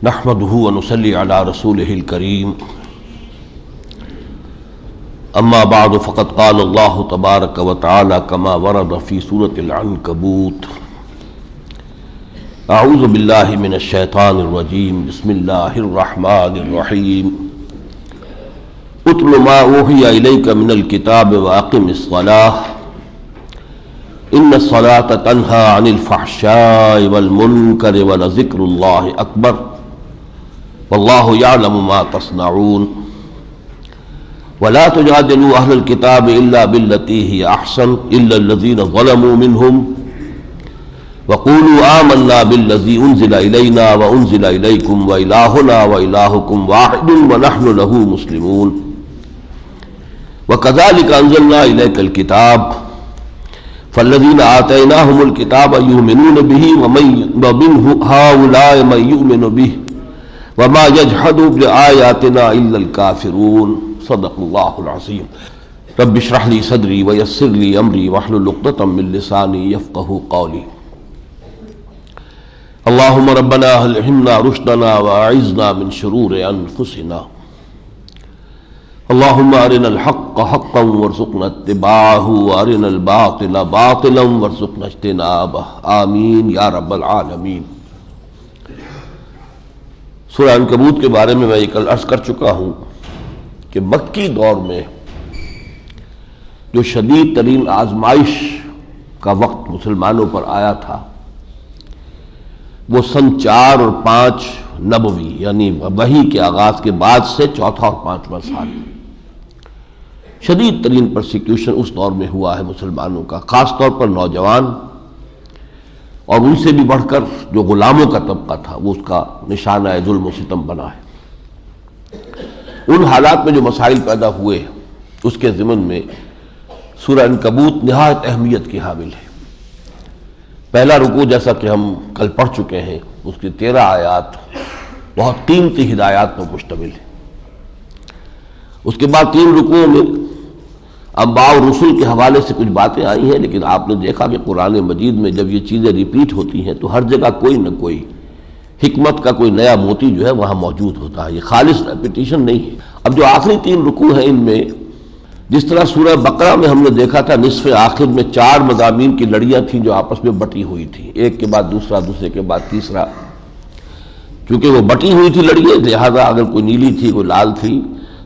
نحمده ونصلي على رسوله الكريم اما بعد فقد قال الله تبارك وتعالى كما ورد في سورة العنكبوت اعوذ بالله من الشيطان الرجيم بسم الله الرحمن الرحيم اتل ما اوحي اليك من الكتاب واقم الصلاة ان الصلاة تنهى عن الفحشاء والمنكر ولذكر الله اکبر واللہ یعلم ما تصنعون ولا تجادلوا اہل الکتاب الا باللتی ہی احسن الا الذین ظلموا منہم وقولوا آمنا بالذی انزل الینا وانزل الیکم والہنا والہکم واحد ونحن له مسلمون وکذالک انزلنا الیک الکتاب فالذین آتیناہم الکتاب یؤمنون به ومن هؤلاء من یؤمن به وما يجحد بآياتنا إلا الكافرون صدق الله العظيم رب اشرح لي صدري ويسر لي أمري واحلل عقدة من لساني يفقهوا قولي اللهم ربنا ألهمنا رشدنا وأعذنا من شرور أنفسنا اللهم أرنا الحق حقا وارزقنا اتباعه وأرنا الباطل باطلا وارزقنا اجتنابه آمين يا رب العالمين۔ سورہ عنکبوت کے بارے میں یہ کل عرض کر چکا ہوں کہ مکی دور میں جو شدید ترین آزمائش کا وقت مسلمانوں پر آیا تھا وہ سن 4 اور 5 نبوی یعنی وحی کے آغاز کے بعد سے چوتھا اور 5واں سال، شدید ترین پرسیکیوشن اس دور میں ہوا ہے مسلمانوں کا، خاص طور پر نوجوان اور ان سے بھی بڑھ کر جو غلاموں کا طبقہ تھا وہ اس کا نشانہ ظلم و ستم بنا ہے۔ ان حالات میں جو مسائل پیدا ہوئے اس کے ضمن میں سورہ عنکبوت نہایت اہمیت کی حامل ہے۔ پہلا رکوع جیسا کہ ہم کل پڑھ چکے ہیں اس کی 13 آیات بہت قیمتی ہدایات پر مشتمل ہے۔ اس کے بعد 3 رکوعوں میں انبیاء اور رسل کے حوالے سے کچھ باتیں آئی ہیں، لیکن آپ نے دیکھا کہ قرآن مجید میں جب یہ چیزیں ریپیٹ ہوتی ہیں تو ہر جگہ کوئی نہ کوئی حکمت کا کوئی نیا موتی جو ہے وہاں موجود ہوتا ہے، یہ خالص ریپیٹیشن نہیں ہے۔ اب جو آخری 3 رکوع ہیں ان میں جس طرح سورہ بقرہ میں ہم نے دیکھا تھا نصف آخر میں 4 مضامین کی لڑیاں تھیں جو آپس میں بٹی ہوئی تھیں، ایک کے بعد دوسرا، دوسرے کے بعد تیسرا، کیونکہ وہ بٹی ہوئی تھی لڑیاں لہذا اگر کوئی نیلی تھی کوئی لال تھی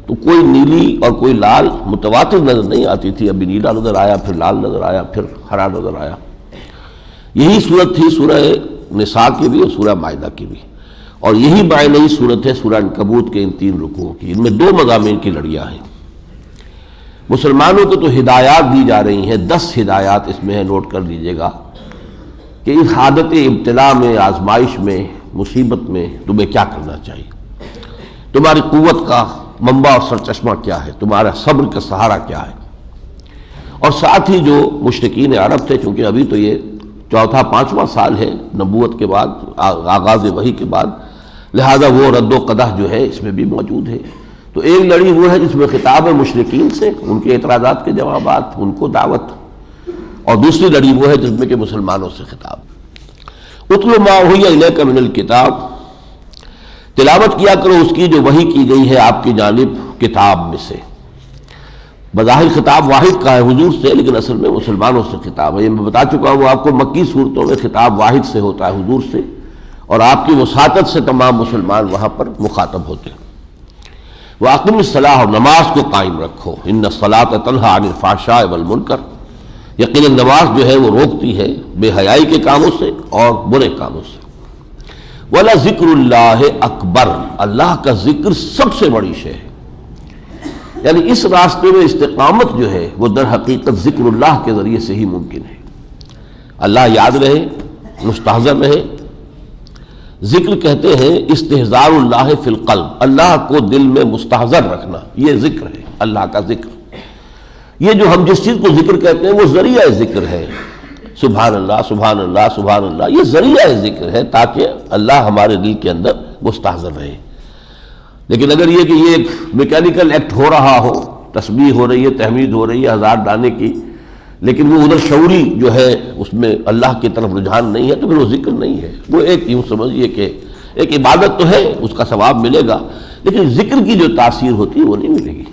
تو کوئی نیلی اور کوئی لال متواتر نظر نہیں آتی تھی، ابھی نیلا نظر آیا پھر لال نظر آیا پھر ہرا نظر آیا۔ یہی صورت تھی سورہ نساء کی بھی اور سورہ مائدہ کی بھی، اور یہی نئی صورت ہے سورہ عنکبوت کے ان 3 رکوعوں کی۔ ان میں 2 مضامین کی لڑیاں ہیں۔ مسلمانوں کو تو ہدایات دی جا رہی ہیں، 10 ہدایات اس میں ہے، نوٹ کر لیجئے گا کہ اس حالت ابتلا میں، آزمائش میں، مصیبت میں تمہیں کیا کرنا چاہیے، تمہاری قوت کا منبع اور سرچشمہ کیا ہے، تمہارا صبر کا سہارا کیا ہے۔ اور ساتھ ہی جو مشرکین عرب تھے، چونکہ ابھی تو یہ 4واں 5واں سال ہے نبوت کے بعد، آغاز وحی کے بعد، لہذا وہ رد و قدح جو ہے اس میں بھی موجود ہے۔ تو ایک لڑی وہ ہے جس میں خطاب ہے مشرکین سے، ان کے اعتراضات کے جوابات، ان کو دعوت، اور دوسری لڑی وہ ہے جس میں کہ مسلمانوں سے خطاب۔ اتل ما اوحی الیک من الکتاب، تلاوت کیا کرو اس کی جو وحی کی گئی ہے آپ کی جانب کتاب میں سے۔ بظاہر خطاب واحد کا ہے حضور سے، لیکن اصل میں مسلمانوں سے خطاب ہے۔ یہ میں بتا چکا ہوں آپ کو، مکی صورتوں میں خطاب واحد سے ہوتا ہے حضور سے، اور آپ کی وساطت سے تمام مسلمان وہاں پر مخاطب ہوتے ہیں۔ وَأَقِمِ الصَّلَاةَ، اور نماز کو قائم رکھو، إِنَّ الصَّلَاةَ تَنْهَىٰ عَنِ الْفَحْشَاءِ وَالْمُنكَرِ، یقیناً نماز جو ہے وہ روکتی ہے بے حیائی کے کاموں سے اور برے کاموں سے۔ وَلَذِكْرُ اللَّهِ أَكْبَرُ، اللہ کا ذکر سب سے بڑی شے ہے، یعنی اس راستے میں استقامت جو ہے وہ در حقیقت ذکر اللہ کے ذریعے سے ہی ممکن ہے۔ اللہ یاد رہے، مستحضر رہے۔ ذکر کہتے ہیں استحضار اللہ فی القلب، اللہ کو دل میں مستحضر رکھنا، یہ ذکر ہے، اللہ کا ذکر۔ یہ جو ہم جس چیز کو ذکر کہتے ہیں وہ ذریعہ ذکر ہے، سبحان اللہ سبحان اللہ سبحان اللہ، یہ ذریعہ ذکر ہے تاکہ اللہ ہمارے دل کے اندر مستحضر رہے۔ لیکن اگر یہ کہ یہ ایک میکینیکل ایکٹ ہو رہا ہو، تسبیح ہو رہی ہے، تحمید ہو رہی ہے 1000 دانے کی، لیکن وہ ادھر شعوری جو ہے اس میں اللہ کی طرف رجحان نہیں ہے، تو پھر وہ ذکر نہیں ہے، وہ ایک یوں سمجھیے کہ ایک عبادت تو ہے، اس کا ثواب ملے گا، لیکن ذکر کی جو تاثیر ہوتی ہے وہ نہیں ملے گی۔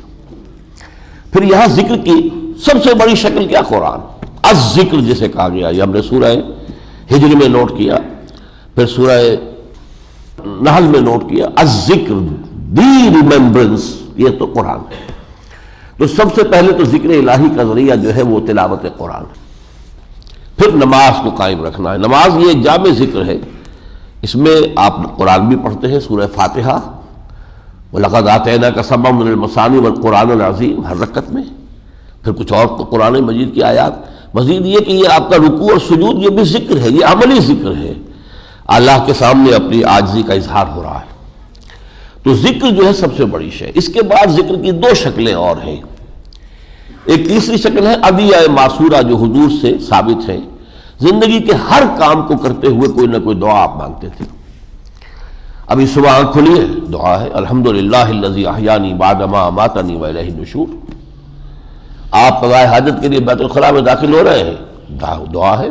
پھر یہاں ذکر کی سب سے بڑی شکل کیا؟ قرآن، الذکر جسے کہا گیا، یہ ہم نے سورہ ہجر میں نوٹ کیا، پھر سورہ نحل میں نوٹ کیا، الذکر دی ریممبرنس، یہ تو قرآن ہے۔ تو سب سے پہلے تو ذکر الہی کا ذریعہ جو ہے وہ تلاوت قرآن ہے۔ پھر نماز کو قائم رکھنا ہے۔ نماز یہ ایک جامع ذکر ہے، اس میں آپ قرآن بھی پڑھتے ہیں، سورہ فاتحہ، وَلَقَدْ آتَيْنَاكَ سَبْعًا مِنَ الْمَثَانِي وَالْقُرْآنِ الْعَظِيمِ، ہر رکعت میں، پھر کچھ اور قرآن مجید کی آیات۔ مزید یہ کہ یہ آپ کا رکوع اور سجود یہ بھی ذکر ہے، یہ عملی ذکر ہے، اللہ کے سامنے اپنی عاجزی کا اظہار ہو رہا ہے۔ تو ذکر جو ہے سب سے بڑی شے۔ اس کے بعد ذکر کی دو شکلیں اور ہیں۔ ایک تیسری شکل ہے ادعیہ معصورہ، جو حضور سے ثابت ہے، زندگی کے ہر کام کو کرتے ہوئے کوئی نہ کوئی دعا آپ مانگتے تھے۔ ابھی صبح آنکھ کھلی ہے، دعا ہے الحمدللہ الذی احیانی بعد ما اماتنی والیہ النشور۔ آپ قضاء حاجت کے لیے بیت الخلاء میں داخل ہو رہے ہیں، دعا ہے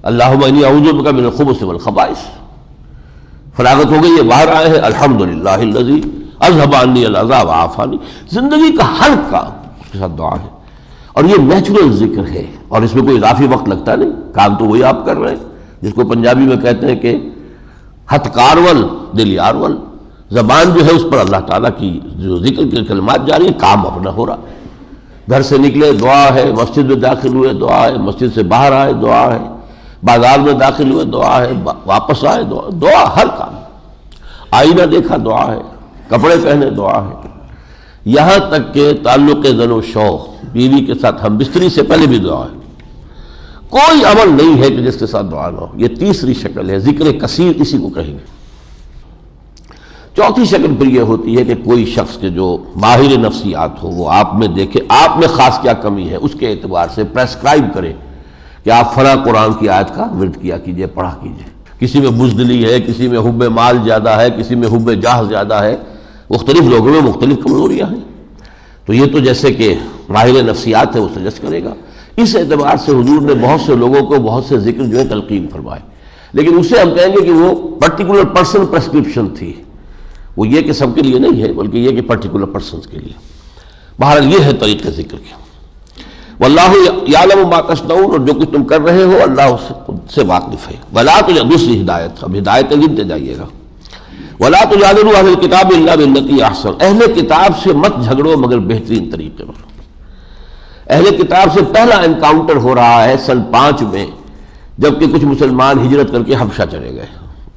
اللہم انی اعوذ بک من الخبث والخبائث۔ فراغت ہو گئی ہے، باہر آئے ہیں الحمدللہ الذی اذھب عنی الاذی وعافانی۔ زندگی کا ہر کام اس کے ساتھ دعا ہے، اور یہ نیچرل ذکر ہے، اور اس میں کوئی اضافی وقت لگتا نہیں، کام تو وہی آپ کر رہے ہیں، جس کو پنجابی میں کہتے ہیں کہ ہتھ کارول دل یارول، زبان جو ہے اس پر اللہ تعالیٰ کی جو ذکر کے کلمات جاری ہیں، کام اپنا ہو رہا ہے۔ گھر سے نکلے دعا ہے، مسجد میں داخل ہوئے دعا ہے، مسجد سے باہر آئے دعا ہے، بازار میں داخل ہوئے دعا ہے، واپس آئے دعا، دعا ہر کام۔ آئینہ دیکھا دعا ہے، کپڑے پہنے دعا ہے، یہاں تک کہ تعلق زن و شو، بیوی کے ساتھ ہم بستری سے پہلے بھی دعا ہے۔ کوئی عمل نہیں ہے کہ جس کے ساتھ دعا نہ ہو۔ یہ تیسری شکل ہے، ذکر کثیر اسی کو کہیں گے۔ چوتھی شکل پھر یہ ہوتی ہے کہ کوئی شخص کے جو ماہر نفسیات ہو، وہ آپ میں دیکھے آپ میں خاص کیا کمی ہے، اس کے اعتبار سے پریسکرائب کرے کہ آپ فلاں قرآن کی آیت کا ورد کیا کیجئے، پڑھا کیجئے۔ کسی میں بزدلی ہے، کسی میں حب مال زیادہ ہے، کسی میں حب جاہ زیادہ ہے، مختلف لوگوں میں مختلف کمزوریاں ہیں۔ تو یہ تو جیسے کہ ماہر نفسیات ہے وہ سجیسٹ کرے گا۔ اس اعتبار سے حضور نے بہت سے لوگوں کو بہت سے ذکر جو ہے تلقین فرمائے، لیکن اسے ہم کہیں گے کہ وہ پرٹیکولر پرسن پرسکرپشن تھی، وہ یہ کہ سب کے لیے نہیں ہے، بلکہ یہ کہ پرٹیکولر پرسنز کے لیے۔ بہرحال یہ ہے طریقہ ذکر کے۔ واللہ یعلم ما تصنعون، اور جو کچھ تم کر رہے ہو اللہ اس سے واقف ہے۔ ولا دوسری ہدایت، اب ہدایتیں گنتے جائیے گا۔ ولا تجادلوا اہل الکتاب الا بالتی احسن، اہل کتاب سے مت جھگڑو مگر بہترین طریقے پر۔ اہل کتاب سے پہلا انکاؤنٹر ہو رہا ہے سن 5 میں، جبکہ کچھ مسلمان ہجرت کر کے حبشہ چلے گئے،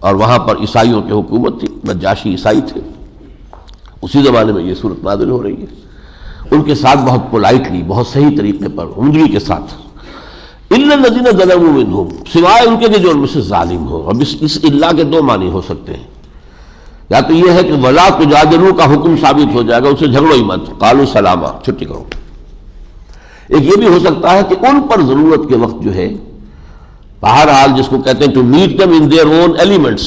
اور وہاں پر عیسائیوں کی حکومت تھی، نجاشی عیسائی تھے۔ اسی زمانے میں یہ صورت نازل ہو رہی ہے۔ ان کے ساتھ بہت پولائٹلی، بہت صحیح طریقے پر، عمدگی کے ساتھ، الا الذین ظلموا منہم، سوائے ان کے کہ جو ان میں سے ظالم ہو۔ اب اس الا کے دو معنی ہو سکتے ہیں، یا تو یہ ہے کہ ولا تجادلوا کا حکم ثابت ہو جائے گا، ان سے جھگڑو ہی مت، قالوا سلاما، چھٹی کرو۔ ایک یہ بھی ہو سکتا ہے کہ ان پر ضرورت کے وقت جو ہے، بہرحال جس کو کہتے ہیں to meet them in their own elements,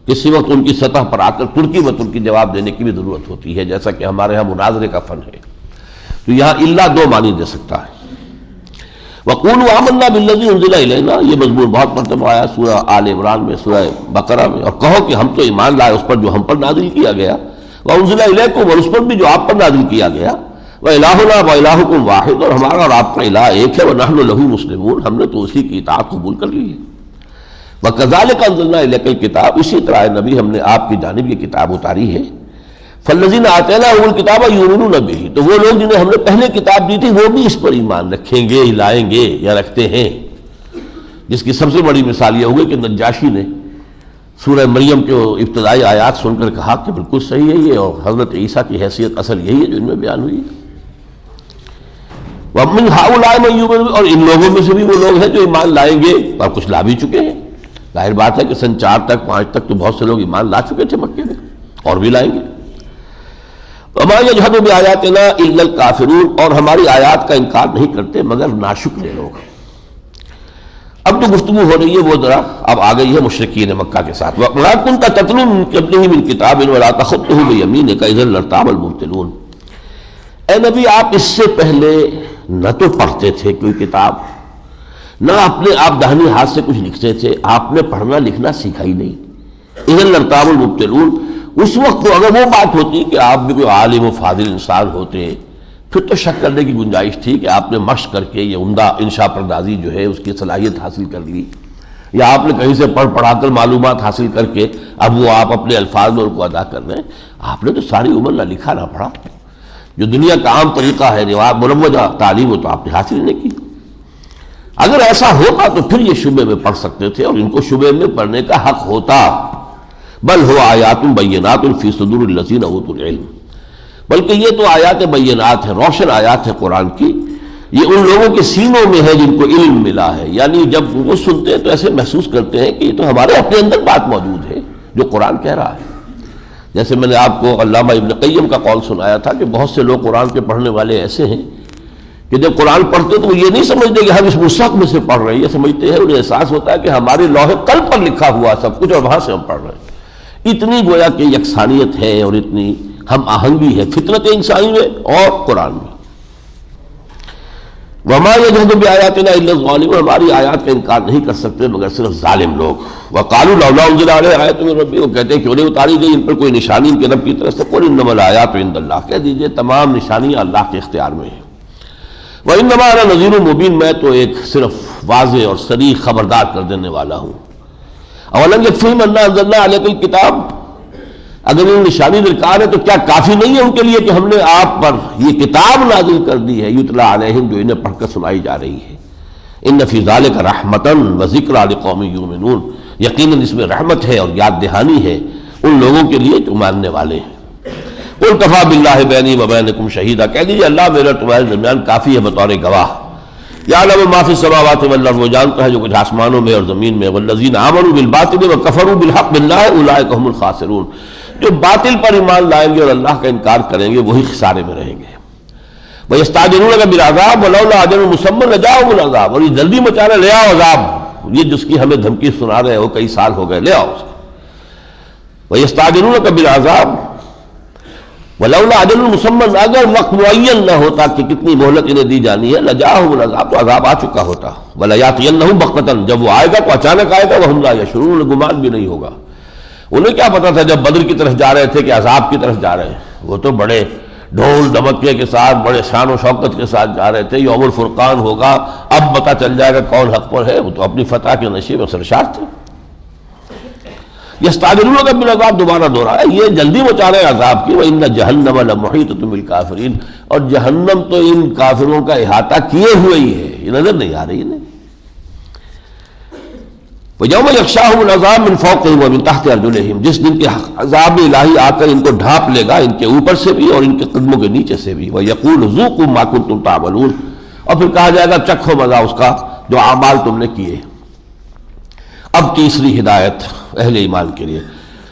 کسی وقت ان کی سطح پر آ کر ترکی میں ترکی جواب دینے کی بھی ضرورت ہوتی ہے، جیسا کہ ہمارے ہاں مناظرے کا فن ہے۔ تو یہاں الا دو معنی دے سکتا ہے۔ وَقُولُوا آمَنَّا بِالَّذِي أُنزِلَ إِلَيْنَا، یہ مضمون بہت مرتبہ آیا سورہ آل عمران میں، سورہ بقرہ میں، اور کہو کہ ہم تو ایمان لائے اس پر جو ہم پر نازل کیا گیا، وَأُنزِلَ إِلَيْكُمْ، اور اس پر بھی جو آپ پر نازل کیا گیا، وَإِلَٰهُنَا وَإِلَٰهُكُمْ وَاحِدٌ، اور ہمارا اور آپ کا الہ ایک ہے، وَنَحْنُ لَهُ مُسْلِمُونَ، ہم نے تو اسی کی اطاعت قبول کر لی ہے۔ وَكَذَٰلِكَ أَنزَلْنَا إِلَيْكَ الْكِتَابَ، اسی طرح نبی ہم نے آپ کی جانب یہ کتاب اتاری ہے۔ فالذین آتیناہم الکتاب یؤمنون بہ، تو وہ لوگ جنہیں ہم نے پہلے کتاب دی تھی وہ بھی اس پر ایمان رکھیں گے، لائیں گے یا رکھتے ہیں۔ جس کی سب سے بڑی مثال یہ ہوگی کہ نجاشی نے سورہ مریم کے ابتدائی آیات سن کر کہا کہ بالکل صحیح ہے یہ، اور حضرت عیسیٰ کی حیثیت اصل یہی ہے جو ان میں بیان ہوئی ہے۔ وَمِنْ هَؤُلَاءِ مَن يُؤْمِنُ، اور ان لوگوں میں سے بھی وہ لوگ ہیں جو ایمان لائیں گے، اور کچھ لا بھی چکے ہیں۔ ظاہر بات ہے کہ سن 4 تک 5 تک تو بہت سے لوگ ایمان لا چکے تھے مکے میں، اور بھی لائیں گے۔ وَمَا يَجْحَدُ بِآيَاتِنَا إِلَّا الْكَافِرُونَ، اور ہماری آیات کا انکار نہیں کرتے مگر ناشکر لوگ۔ اب جو گفتگو ہو رہی ہے وہ ذرا اب آ گئی ہے مشرکین مکہ کے ساتھ۔ وَمَا كُنتَ تَتْلُو مِن قَبْلِهِ مِن كِتَابٍ وَلَا تَخُطُّهُ بِيَمِينِكَ إِذًا لَارْتَابَ الْمُبْطِلُونَ، اے نبی آپ اس سے پہلے نہ تو پڑھتے تھے کوئی کتاب، نہ اپنے آپ داہنے ہاتھ سے کچھ لکھتے تھے، آپ نے پڑھنا لکھنا سیکھا ہی نہیں۔ اذا لارتاب المبطلون، اس وقت تو اگر وہ بات ہوتی کہ آپ بھی کوئی عالم و فاضل انسان ہوتے پھر تو شک کرنے کی گنجائش تھی کہ آپ نے مشق کر کے یہ عمدہ انشاء پردازی جو ہے اس کی صلاحیت حاصل کر لی، یا آپ نے کہیں سے پڑھا کر معلومات حاصل کر کے اب وہ آپ اپنے الفاظ میں ان کو ادا کر رہے ہیں۔ آپ نے تو ساری عمر نہ لکھا نہ پڑھا، جو دنیا کا عام طریقہ ہے مروجہ تعلیم، وہ تو آپ نے حاصل نہیں کی۔ اگر ایسا ہوتا تو پھر یہ شبے میں پڑھ سکتے تھے اور ان کو شبے میں پڑھنے کا حق ہوتا۔ بل ہو آیات بینات فی صدور الذین اوتوا العلم، بلکہ یہ تو آیات بینات ہے، روشن آیات ہے قرآن کی، یہ ان لوگوں کے سینوں میں ہے جن کو علم ملا ہے۔ یعنی جب وہ سنتے ہیں تو ایسے محسوس کرتے ہیں کہ یہ تو ہمارے اپنے اندر بات موجود ہے جو قرآن کہہ رہا ہے۔ جیسے میں نے آپ کو علامہ ابن قیم کا قول سنایا تھا کہ بہت سے لوگ قرآن کے پڑھنے والے ایسے ہیں کہ جب قرآن پڑھتے تو وہ یہ نہیں سمجھتے کہ ہم اس مصحف میں سے پڑھ رہے ہیں، یہ سمجھتے ہیں، انہیں احساس ہوتا ہے کہ ہمارے لوح قلب پر لکھا ہوا سب کچھ اور وہاں سے ہم پڑھ رہے ہیں۔ اتنی گویا کہ یکسانیت ہے اور اتنی ہم آہنگی ہے فطرت انسانی میں اور قرآن میں۔ وما یجحد بآیاتنا الا الظالمون، ہماری آیات کا انکار نہیں کر سکتے مگر صرف ظالم لوگ۔ وقالوا لولا انزل علیہ آیۃ من ربہ، وہ کہتے ہیں کیوں نہیں اتاری گئی ان پر کوئی نشانی ان کے رب کی طرف سے۔ قل انما الآیات عند اللہ، کہہ دیجئے تمام نشانیاں اللہ کے اختیار میں ہیں۔ وانما انا نذیر مبین، میں تو ایک صرف واضح اور صریح خبردار کر دینے والا ہوں۔ اولم یکفیہم انا انزلنا علیک الکتاب، اگر ان نشانی درکار ہے تو کیا کافی نہیں ہے ان کے لیے کہ ہم نے آپ پر یہ کتاب نازل کر دی ہے، یتلا علیہم، جو انہیں پڑھ کر سنائی جا رہی ہے۔ ان فی ذلک رحمتا وذکری لقوم یؤمنون، یقیناً اس میں رحمت ہے اور یاد دہانی ہے ان لوگوں کے لیے جو ماننے والے ہیں۔ قل کفی باللہ بینی وبینکم شہیدا، کہہ دیجیے اللہ میرے تمہارے درمیان کافی ہے بطور گواہ۔ یعلم ما فی السماوات والارض، وہ جانتا ہے جو کچھ آسمانوں میں اور زمین میں۔ والذین آمنوا بالباطل وکفروا بالحق باللہ اولئک هم الخاسرون، جو باطل پر ایمان لائیں گے اور اللہ کا انکار کریں گے وہی خسارے میں رہیں گے۔ وَيَسْتَعْجِلُونَكَ بِالْعَذَابِ وَلَوْلَا أَجَلٌ مُّسَمًّى لَجَاءَهُمُ الْعَذَابُ، اور یہ جلدی مچا رہے لے آؤ عذاب، یہ جس کی ہمیں دھمکی سنا رہے ہو کئی سال ہو گئے، لے آؤ اس کو۔ وَيَسْتَعْجِلُونَكَ بِالْعَذَابِ وَلَوْلَا أَجَلٌ مُّسَمًّى، اگر وقت معین نہ ہوتا کہ کتنی مہلت انہیں دی جانی ہے، لَجَاءَهُمُ الْعَذَابُ، تو عذاب آ چکا ہوتا۔ وَلَيَأْتِيَنَّهُمْ بَغْتَةً، جب وہ آئے گا تو اچانک آئے گا، وَهُمْ لَا يَشْعُرُونَ، گمان بھی نہیں ہوگا۔ انہیں کیا پتا تھا جب بدر کی طرف جا رہے تھے کہ عذاب کی طرف جا رہے ہیں؟ وہ تو بڑے ڈھول دمکے کے ساتھ، بڑے شان و شوکت کے ساتھ جا رہے تھے، یوم الفرقان ہوگا، اب پتہ چل جائے گا کون حق پر ہے۔ وہ تو اپنی فتح کے نشیب و سرشار تھے۔ یستعجلونک بالعذاب، دوبارہ دوہرایا، یہ جلدی مچا رہے ہیں عذاب کی۔ وَإِنَّ جَهَنَّمَ لَمُحِيطَةٌ بِالْكَافِرِينَ، اور جہنم تو ان کافروں کا احاطہ کیے ہوئے ہی ہے، یہ نظر نہیں آ رہی انہیں۔ وَيَوْمَ يَغْشَاهُمُ الْعَذَابُ مِنْ فَوْقِهِمْ وَمِنْ تَحْتِ أَرْجُلِهِمْ، جس دن کے عذاب الہی آ کر ان کو ڈھانپ لے گا، ان کے اوپر سے بھی اور ان کے قدموں کے نیچے سے بھی۔ وَيَقُولُ ذُوقُوا مَا كُنتُمْ تَعْمَلُونَ، اور پھر کہا جائے گا چکھو مزہ اس کا جو اعمال تم نے کیے۔ اب تیسری ہدایت اہل ایمان کے لیے،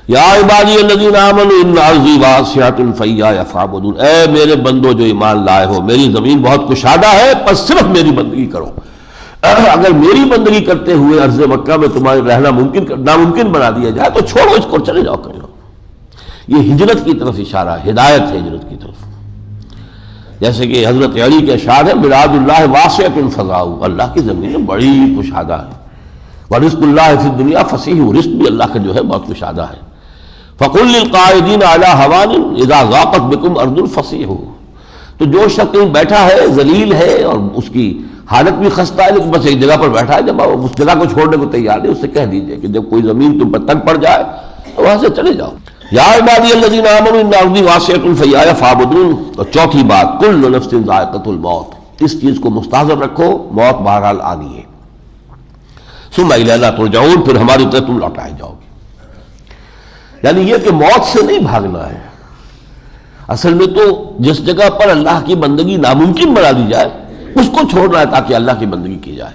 یا عبادی الذین آمنوا ان ارضی واسعۃ فایایا فاعبدون، اے میرے بندو جو ایمان لائے ہو، میری زمین بہت کشادہ ہے، بس صرف میری بندگی کرو۔ اگر میری بندگی کرتے ہوئے عرض مکہ میں تمہارے رہنا ناممکن بنا دیا جائے تو چھوڑو اس کو، چلے جاؤ کہیں۔ یہ ہجرت کی طرف اشارہ ہے، ہدایت ہے ہجرت کی طرف۔ جیسے کہ حضرت علی کے اشعار ہے، بلاد اللہ واسعۃ فضاء، اللہ کی زمین بڑی کشادہ ہے۔ ورزق اللہ فی الدنیا فصیح، رزق بھی اللہ کا جو ہے بہت کشادہ ہے۔ فقل للقائدین علی ہوان اذا ضاقت بکم ارض فصیح، تو جو شخص کہیں بیٹھا ہے ذلیل ہے اور اس کی حالت بھی خستہ ہے لیکن بس ایک جگہ پر بیٹھا ہے، جب آپ اس جگہ کو چھوڑنے کو تیار ہے، اس سے کہہ دیجئے کہ جب کوئی زمین تم پر تنگ پڑ جائے تو وہاں سے چلے جاؤ۔ یا عبادی الذین آمنوا ان ارضی واسعۃ فایایا فاعبدون۔ اور چوتھی بات، کل نفس ذائقۃ الموت، اس چیز کو مستحضر رکھو، موت بہرحال آنی ہے۔ ثم الینا ترجعون، پھر ہماری طرف تم لوٹائے جاؤ گے۔ یعنی یہ کہ موت سے نہیں بھاگنا ہے، اصل میں تو جس جگہ پر اللہ کی بندگی ناممکن بنا دی جائے اس کو چھوڑنا ہے تاکہ اللہ کی بندگی کی جائے۔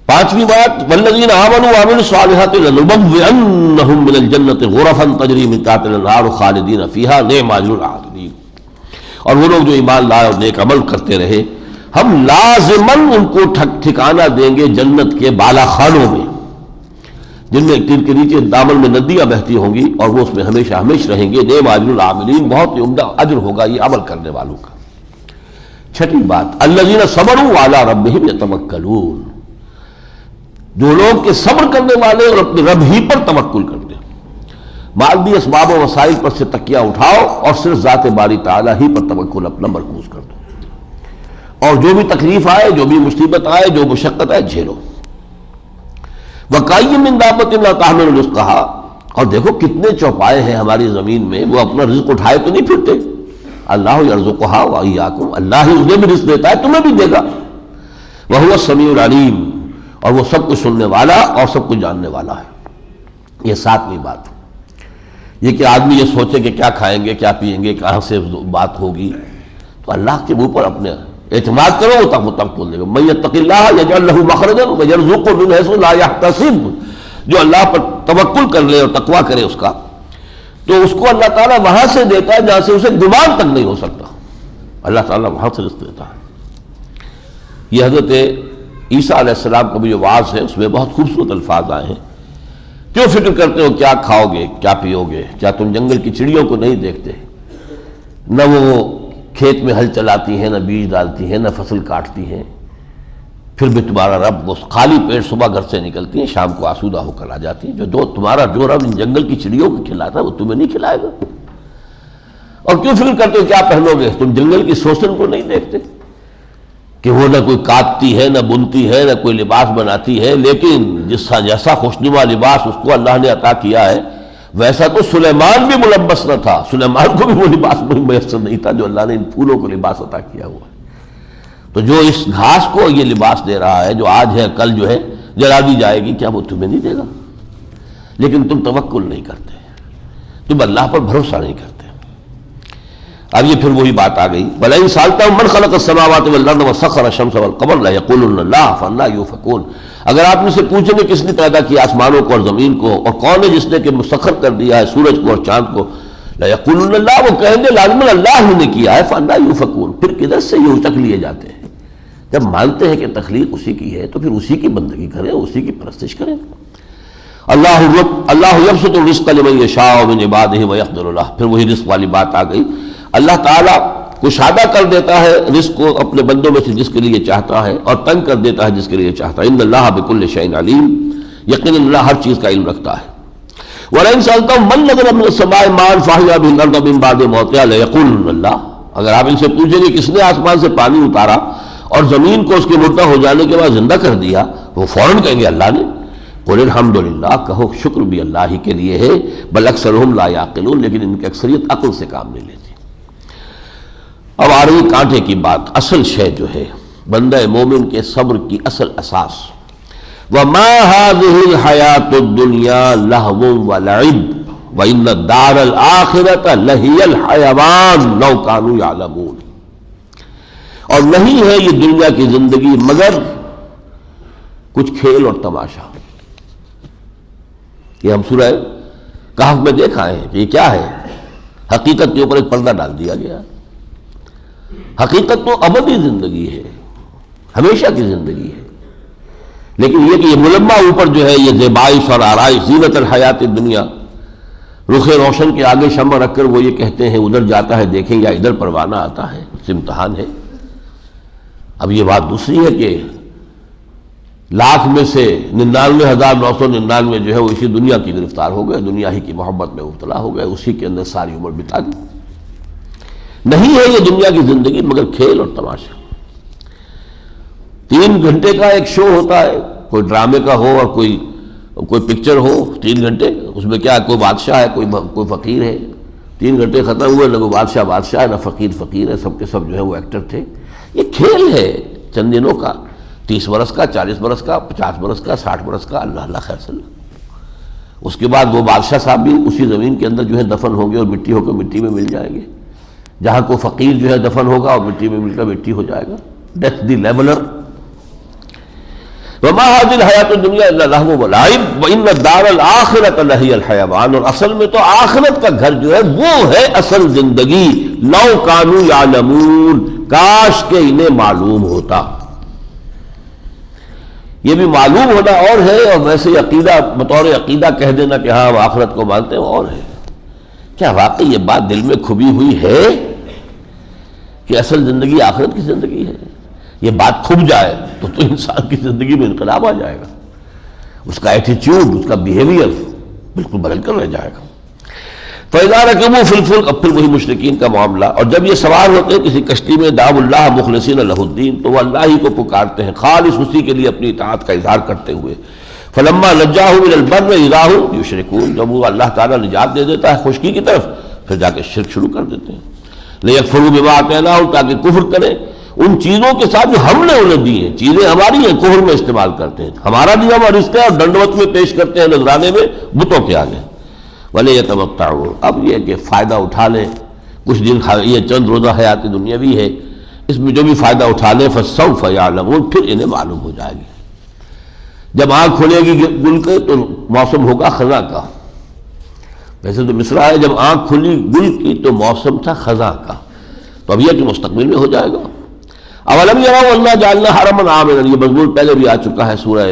پانچویں بات، والذین آمنوا وعملوا الصالحات لنبوئنہم من الجنۃ غرفا تجری من تحتہا الانہار خالدین فیہا نعم اجر العاملین، اور وہ لوگ جو ایمان لائے اور نیک عمل کرتے رہے، ہم لازماً ان کو ٹھکانہ دیں گے جنت کے بالا خانوں میں، جن میں ایک تیر کے نیچے دامن میں ندیاں بہتی ہوں گی، اور وہ اس میں ہمیشہ ہمیشہ رہیں گے۔ نعم اجر العاملین، بہت ہی عمدہ اجر ہوگا یہ عمل کرنے والوں کا۔ چھٹی بات، الذین صبروا علی ربہم یتوکلون، جو لوگ کہ صبر کرنے والے اور اپنے رب ہی پر توکل کرتے ہیں، مادی اسباب و وسائل پر سے تکیہ اٹھاؤ اور صرف ذات باری تعالیٰ ہی پر توکل اپنا مرکوز کر دو، اور جو بھی تکلیف آئے، جو بھی مصیبت آئے، جو مشقت آئے، جھیلو۔ وَكَأَيٍّ مِّن دَابَّةٍ لَا تَحْمِلُ رِزْقَهَا، اور دیکھو کتنے چوپائے ہیں ہماری زمین میں، وہ اپنا رزق اٹھائے تو نہیں پھرتے۔ اللہ یرزقها وإیاکم، اللہ ہی انہیں بھی رزق دیتا ہے، تمہیں بھی دے گا۔ وَهُوَ السَّمِيعُ الْعَلِيمُ، اور وہ سب کچھ سننے والا اور سب کچھ جاننے والا ہے۔ یہ ساتویں بات، یہ کہ آدمی یہ سوچے کہ کیا کھائیں گے، کیا پیئیں گے، کہاں سے بات ہوگی، تو اللہ کے اوپر اپنے اعتماد کرو، وہ تک کھول دے گا۔ مَن يَتَّقِ اللَّهَ يَجْعَل لَّهُ مَخْرَجًا وَيَرْزُقْهُ مِنْ حَيْثُ لَا يَحْتَسِبُ، جو اللہ پر توکل کر لے اور تقویٰ کرے اس کا، تو اس کو اللہ تعالیٰ وہاں سے دیتا ہے جہاں سے اسے گمان تک نہیں ہو سکتا، اللہ تعالیٰ وہاں سے رزق دیتا ہے۔ یہ حضرت عیسیٰ علیہ السلام کا بھی جو وعظ ہے اس میں بہت خوبصورت الفاظ آئے ہیں۔ کیوں فکر کرتے ہو کیا کھاؤ گے، کیا پیو گے؟ کیا تم جنگل کی چڑیوں کو نہیں دیکھتے؟ نہ وہ کھیت میں ہل چلاتی ہیں، نہ بیج ڈالتی ہیں، نہ فصل کاٹتی ہیں، پھر بھی تمہارا رب وہ خالی پیٹ صبح گھر سے نکلتی ہیں، شام کو آسودہ ہو کر آ جاتی ہیں۔ جو تمہارا جو رب ان جنگل کی چڑیوں کو کھلاتا ہے وہ تمہیں نہیں کھلائے گا؟ اور کیوں فکر کرتے ہو کیا پہنو گے؟ تم جنگل کی سوسن کو نہیں دیکھتے کہ وہ نہ کوئی کاٹتی ہے، نہ بنتی ہے، نہ کوئی لباس بناتی ہے، لیکن جیسا خوشنما لباس اس کو اللہ نے عطا کیا ہے ویسا تو سلیمان بھی ملبس نہ تھا، سلیمان کو بھی وہ لباس میسر نہیں تھا جو اللہ نے ان پھولوں کو لباس عطا کیا ہوا ہے۔ تو جو اس گھاس کو یہ لباس دے رہا ہے، جو آج ہے کل جو ہے جلا دی جائے گی، کیا وہ تمہیں نہیں دے گا؟ لیکن تم توکل نہیں کرتے، تم اللہ پر بھروسہ نہیں کرتے۔ اب یہ پھر وہی بات آ گئی، وَلَئِن سَأَلْتَهُم مَّنْ خَلَقَ السَّمَاوَاتِ وَالْأَرْضَ وَسَخَّرَ الشَّمْسَ وَالْقَمَرَ لَيَقُولُنَّ اللَّهُ فَأَنَّىٰ يُؤْفَكُونَ، اگر آپ ان سے پوچھیں گے کس نے پیدا کیا آسمانوں کو اور زمین کو، اور کون ہے جس نے کہ مسخر کر دیا ہے سورج کو اور چاند کو، لَيَقُولُنَّ اللَّهُ، وہ کہیں گے لازماً اللہ ہی نے کیا ہے، فَأَنَّىٰ يُؤْفَكُونَ، پھر کدھر سے یہ اچک لیے جاتے ہیں؟ جب مانتے ہیں کہ تخلیق اسی کی ہے تو پھر اسی کی بندگی کریں، اسی کی پرستش کریں۔ اللہ یبسط الرزق لمن یشاء من عبادہ ویقدر لہ، پھر وہی رزق والی بات آ گئی، اللہ تعالیٰ کشادہ کر دیتا ہے رزق کو اپنے بندوں میں سے جس کے لیے چاہتا ہے، اور تنگ کر دیتا ہے جس کے لیے چاہتا ہے۔ ان اللہ بکل شیء علیم، یقیناً اللہ ہر چیز کا علم رکھتا ہے۔ وَلَئِن سَأَلْتَهُم مَّن نَّزَلَ مِنَ السَّمَاءِ مَاءً فَأَحْيَا بِهِ الْأَرْضَ مِن بَعْدِ مَوْتِهَا لَيَقُولُنَّ اللَّهُ، اگر آپ ان سے پوچھیں گے کس نے آسمان سے پانی اتارا اور زمین کو اس کے مردہ ہو جانے کے بعد زندہ کر دیا، وہ فوراً کہیں گے اللہ نے۔ قُلِ الْحَمْدُ لِلَّهِ، کہو شکر بھی اللہ ہی کے لیے ہے، بل اکثرهم لا يعقلون، لیکن ان کی اکثریت عقل سے کام نہیں لیتی۔ اب آ رہی کانٹے کی بات، اصل شے جو ہے بندہ مومن کے صبر کی اصل اساس، وَمَا هَٰذِهِ الْحَيَاةُ الدُّنْيَا لَهْوٌ وَلَعِبٌ وَإِنَّ الدَّارَ الْآخِرَةَ لَهِيَ الْحَيَوَانُ لَوْ كَانُوا يَعْلَمُونَ، اور نہیں ہے یہ دنیا کی زندگی مگر کچھ کھیل اور تماشا۔ یہ ہم سورہ کہف میں دیکھا ہے کہ یہ کیا ہے، حقیقت کے اوپر ایک پردہ ڈال دیا گیا۔ حقیقت تو ابدی زندگی ہے، ہمیشہ کی زندگی ہے، لیکن یہ کہ یہ ملمہ اوپر جو ہے یہ زیبائش اور آرائش، زینت الحیات الدنیا، رخ روشن کے آگے شمع رکھ کر وہ یہ کہتے ہیں ادھر جاتا ہے دیکھیں یا ادھر پروانہ آتا ہے، اس امتحان ہے۔ اب یہ بات دوسری ہے کہ 1,00,000 میں سے 99,999 جو ہے وہ اسی دنیا کی گرفتار ہو گئے، دنیا ہی کی محبت میں مبتلا ہو گئے، اسی کے اندر ساری عمر بتا دی۔ نہیں ہے یہ دنیا کی زندگی مگر کھیل اور تماشا۔ 3 گھنٹے کا ایک شو ہوتا ہے، کوئی ڈرامے کا ہو اور کوئی پکچر ہو، 3 گھنٹے، اس میں کیا کوئی بادشاہ ہے، کوئی فقیر ہے، 3 گھنٹے ختم ہوئے، نہ کوئی بادشاہ ہے، نہ فقیر ہے، سب کے سب جو ہے وہ ایکٹر تھے۔ یہ کھیل ہے چند دنوں کا، 30 برس کا، 40 برس کا، 50 برس کا، 60 برس کا، اللہ اللہ خیر صلی اللہ۔ اس کے بعد وہ بادشاہ صاحب بھی اسی زمین کے اندر جو ہے دفن ہوں گے اور مٹی ہو کر مٹی میں مل جائیں گے، جہاں کوئی فقیر جو ہے دفن ہوگا اور مٹی میں مل کر مٹی ہو جائے گا۔ ڈیتھ دی لیولر۔ وَمَا هَٰذِهِ الْحَيَاةُ الدُّنْيَا إِلَّا لَهْوٌ وَلَعِبٌ وَإِنَّ الدَّارَ الْآخِرَةَ لَهِيَ الْحَيَوَانُ، اور اصل میں تو آخرت کا گھر جو ہے وہ ہے اصل زندگی۔ لَوْ كَانُوا يَعْلَمُونَ، کاش کہ انہیں معلوم ہوتا۔ یہ بھی معلوم ہونا اور ہے، اور ویسے عقیدہ بطور عقیدہ کہہ دینا کہ ہاں ہم آخرت کو مانتے ہیں اور ہے۔ کیا واقعی یہ بات دل میں کھبی ہوئی ہے کہ اصل زندگی آخرت کی زندگی ہے؟ یہ بات کھب جائے تو انسان کی زندگی میں انقلاب آ جائے گا۔ اس کا ایٹیچیوڈ، اس کا بیہیویئر بالکل بدل کر رہ جائے گا۔ فَإِذَا رَكِبُوا فِي الْفُلْكِ، اب پھر وہی مشرکین کا معاملہ، اور جب یہ سوار ہوتے ہیں کسی کشتی میں، دعوا اللہ مخلصین لہ الدین، تو وہ اللہ ہی کو پکارتے ہیں خالص اسی کے لیے اپنی اطاعت کا اظہار کرتے ہوئے۔ فَلَمَّا نَجَّاهُمْ إِلَى الْبَرِّ إِذَا هُمْ يُشْرِكُونَ، جب وہ اللہ تعالیٰ نجات دے دیتا ہے خشکی کی طرف، پھر جا کے شرک شروع کر دیتے ہیں۔ لِيَكْفُرُوا بِمَا آتَيْنَاهُمْ، تاکہ کفر کریں ان چیزوں کے ساتھ جو ہم نے انہیں دی ہیں، چیزیں ہماری ہیں، کفر میں استعمال کرتے ہیں، ہمارا دیا ہوا رزق ہے اور ڈنڈوت میں پیش کرتے ہیں نذرانے میں بتوں کے آگے۔ وَلِيَتَمَتَّعُوا، اب یہ کہ فائدہ اٹھا لیں کچھ دن، یہ چند روزہ حیات دنیاوی ہے، اس میں جو بھی فائدہ اٹھا لیں فَسَوْفَ يَعْلَمُونَ، پھر انہیں معلوم ہو جائے گی۔ جب آنکھ کھلے گی گل کے تو موسم ہوگا خزاں کا، ویسے تو مصرع ہے، جب آنکھ کھلی گل کی تو موسم تھا خزاں کا، تو اب یہ کہ مستقبل میں ہو جائے گا۔ اولم یروا انا جعلنا حرما آمنا، یہ مضمون پہلے بھی آ چکا ہے سورہ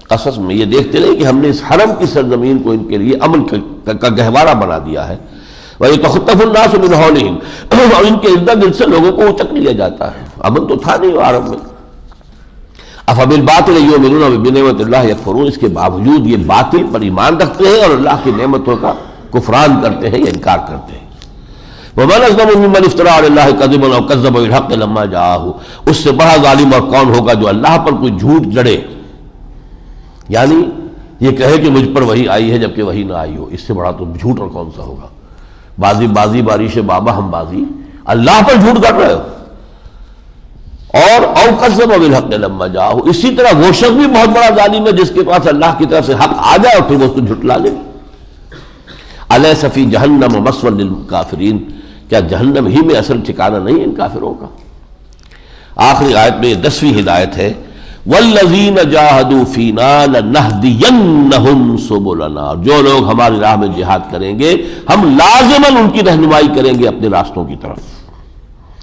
قصص میں، یہ دیکھتے نہیں کہ ہم نے اس حرم کی سرزمین کو ان کے لیے امن کا گہوارہ بنا دیا ہے۔ وَيَتَخَطَّفُ النَّاسُ مِنْ حَوْلِهِمْ، اور ان کے ارد گرد سے لوگوں کو اچک لیا جاتا ہے، امن تو تھا نہیں عرب میں۔ أَفَبِالْبَاطِلِ يُؤْمِنُونَ وَبِنِعْمَةِ اللَّهِ يَكْفُرُونَ، اس کے باوجود یہ باطل پر ایمان رکھتے ہیں اور اللہ کی نعمتوں کا کفران کرتے ہیں یا انکار کرتے ہیں۔ وَمَنْ أَظْلَمُ مِمَّنِ افْتَرَىٰ عَلَى اللَّهِ كَذِبًا أَوْ كَذَّبَ بِالْحَقِّ لَمَّا جَاءَهُ، اس سے بڑا ظالم اور کون ہوگا جو اللہ پر کوئی جھوٹ جڑے، یعنی یہ کہے کہ مجھ پر وحی آئی ہے جبکہ وحی نہ آئی ہو، اس سے بڑا تو جھوٹ اور کون سا ہوگا۔ بازی بازی بارش بابا ہم بازی، اللہ پر جھوٹ کر رہے ہو۔ اور او کذب بالحق لما جاءہ، اسی طرح وہ شخص بھی بہت بڑا ظالم ہے جس کے پاس اللہ کی طرف سے حق آ جائے اور پھر وہ اس کو جھٹلا لے۔ الیس فی جہنم مثوی للکافرین، کیا جہنم ہی میں اصل ٹھکانہ نہیں ان کافروں کا۔ آخری آیت میں یہ 10ویں ہدایت ہے، والذین جاہدوا فینا لنہدینہم سبلنا، جو لوگ ہماری راہ میں جہاد کریں گے ہم لازماً ان کی رہنمائی کریں گے اپنے راستوں کی طرف۔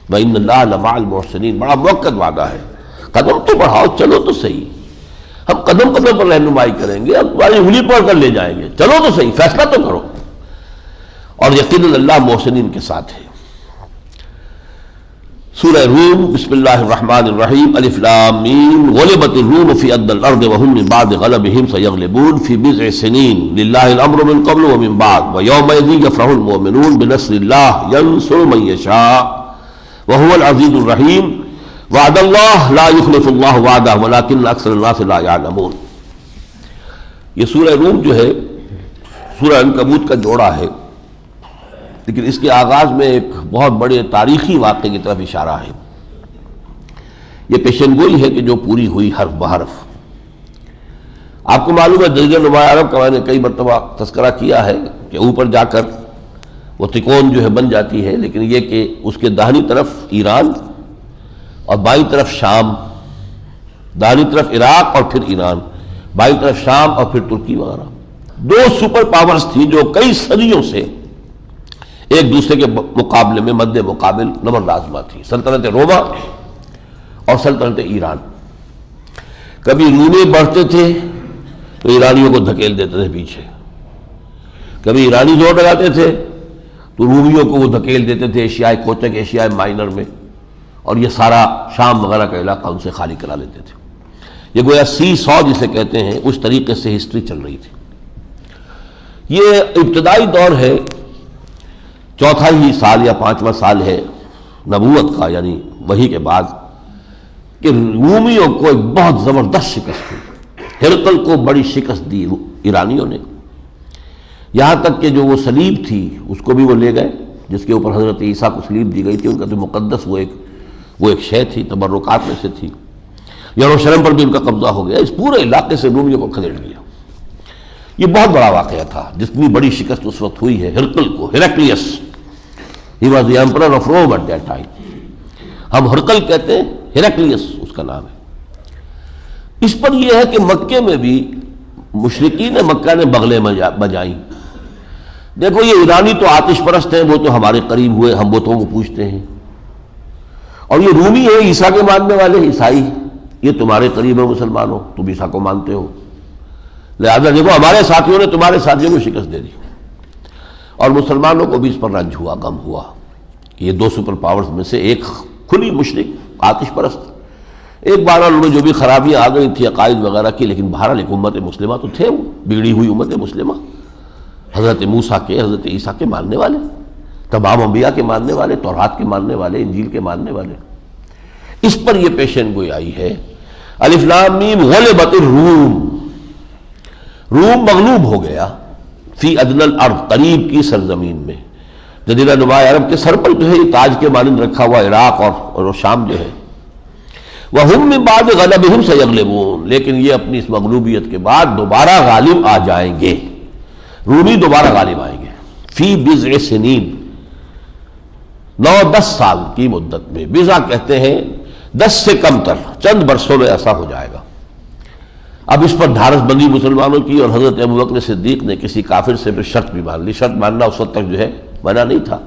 وَإِنَّ اللَّهَ لَمَعَ الْمُحْسِنِينَ، بڑا موقع وعدہ ہے، قدم تو بڑھاؤ، چلو تو صحیح، ہم قدم قدم پر رہنمائی کریں گے، ہم تمہاری انگلی پکڑ کر لے جائیں گے، چلو تو صحیح، فیصلہ تو کرو۔ اور یقیناً اللہ محسنین کے ساتھ ہے۔ سورہ روم، بسم اللہ الرحمن الرحیم، الف لام میم، غلبت الروم فی ادنی الارض وهم من بعد غلبهم سیغلبون فی بضع سنین للہ الامر من قبل ومن بعد ویومئذ یفرح المؤمنون بنصر اللہ ینصر من یشاء وهو العزیز الرحیم وعد اللہ لا یخلف اللہ وعدہ ولکن اکثر الناس لا یعلمون۔ یہ سورہ روم جو ہے سورہ عنکبوت کا جوڑا ہے، لیکن اس کے آغاز میں ایک بہت بڑے تاریخی واقعے کی طرف اشارہ ہے۔ یہ پیشن گوئی ہے کہ جو پوری ہوئی حرف بحرف۔ آپ کو معلوم ہے جزیرہ نما عرب کا میں نے کئی مرتبہ تذکرہ کیا ہے کہ اوپر جا کر وہ تکون جو ہے بن جاتی ہے، لیکن یہ کہ اس کے داہنی طرف ایران اور بائیں طرف شام، داہنی طرف عراق اور پھر ایران، بائیں طرف شام اور پھر ترکی وغیرہ، دو سپر پاورز تھی جو کئی صدیوں سے ایک دوسرے کے مقابلے میں مد مقابل نمر لازمہ تھی، سلطنت روما اور سلطنت ایران۔ کبھی رومے بڑھتے تھے تو ایرانیوں کو دھکیل دیتے تھے پیچھے، کبھی ایرانی زور لگاتے تھے تو رومیوں کو وہ دھکیل دیتے تھے ایشیائے کوچک، ایشیائے مائنر میں، اور یہ سارا شام وغیرہ کا علاقہ ان سے خالی کرا لیتے تھے۔ یہ گویا سی سو جسے کہتے ہیں، اس طریقے سے ہسٹری چل رہی تھی۔ یہ ابتدائی دور ہے، چوتھا ہی سال یا پانچواں سال ہے نبوت کا، یعنی وحی کے بعد، کہ رومیوں کو ایک بہت زبردست شکست ہوئی۔ ہرقل کو بڑی شکست دی ایرانیوں نے، یہاں تک کہ جو وہ صلیب تھی اس کو بھی وہ لے گئے، جس کے اوپر حضرت عیسیٰ کو صلیب دی گئی تھی، ان کا تو مقدس وہ ایک شے تھی، تبرکات میں سے تھی۔ یروشلم پر بھی ان کا قبضہ ہو گیا، اس پورے علاقے سے رومیوں کو کھدیڑ لیا۔ یہ بہت بڑا واقعہ تھا، جتنی بڑی شکست اس وقت ہوئی ہے ہرقل کو، ہیراکلیس، he was the emperor of Rome at that time۔ ہم ہرقل کہتے ہیں، ہیراکلیس اس کا نام ہے۔ اس پر یہ ہے کہ مکے میں بھی مشرکین مکہ نے بغلیں بجائیں۔ دیکھو یہ ایرانی تو آتش پرست ہیں، وہ تو ہمارے قریب ہوئے، ہم بتوں کو پوجتے ہیں، اور یہ رومی ہے عیسیٰ کے ماننے والے، عیسائی، یہ تمہارے قریب ہے مسلمانوں، تم عیسیٰ کو مانتے ہو، لہذا دیکھو ہمارے ساتھیوں نے تمہارے ساتھیوں کو شکست دے دی۔ اور مسلمانوں کو بھی اس پر رنج ہوا، غم ہوا کہ یہ دو سپر پاورز میں سے ایک کھلی مشرک آتش پرست، ایک بار انہوں نے جو بھی خرابیاں آ گئی تھی عقائد وغیرہ کی، لیکن بہرحال ایک امت مسلمہ تو تھے، وہ بگڑی ہوئی امت مسلمہ، حضرت موسیٰ کے، حضرت عیسیٰ کے ماننے والے، تمام انبیاء کے ماننے والے، تورات کے ماننے والے، انجیل کے ماننے والے۔ اس پر یہ پیشن گوئی آئی ہے، الف لام میم غلبت الروم، روم مغلوب ہو گیا، فی ادنی الارض، قریب کی سرزمین میں، جزیرہ نماء عرب کے سر پر جو ہے یہ تاج کے مانند رکھا ہوا عراق اور شام جو ہے، وَهُمْ مِنْ بَعْدِ غَلَبِهِمْ سَيَغْلِبُونَ، لیکن یہ اپنی اس مغلوبیت کے بعد دوبارہ غالب آ جائیں گے، رومی دوبارہ غالب آئیں گے، فی بضع سنین، 9-10 سال کی مدت میں، بضع کہتے ہیں 10 سے کم تر، چند برسوں میں ایسا ہو جائے گا۔ اب اس پر دھارس بندی مسلمانوں کی، اور حضرت ابوبکر صدیق نے کسی کافر سے پھر شرط بھی مان لی، شرط ماننا اس وقت تک جو ہے منع نہیں تھا،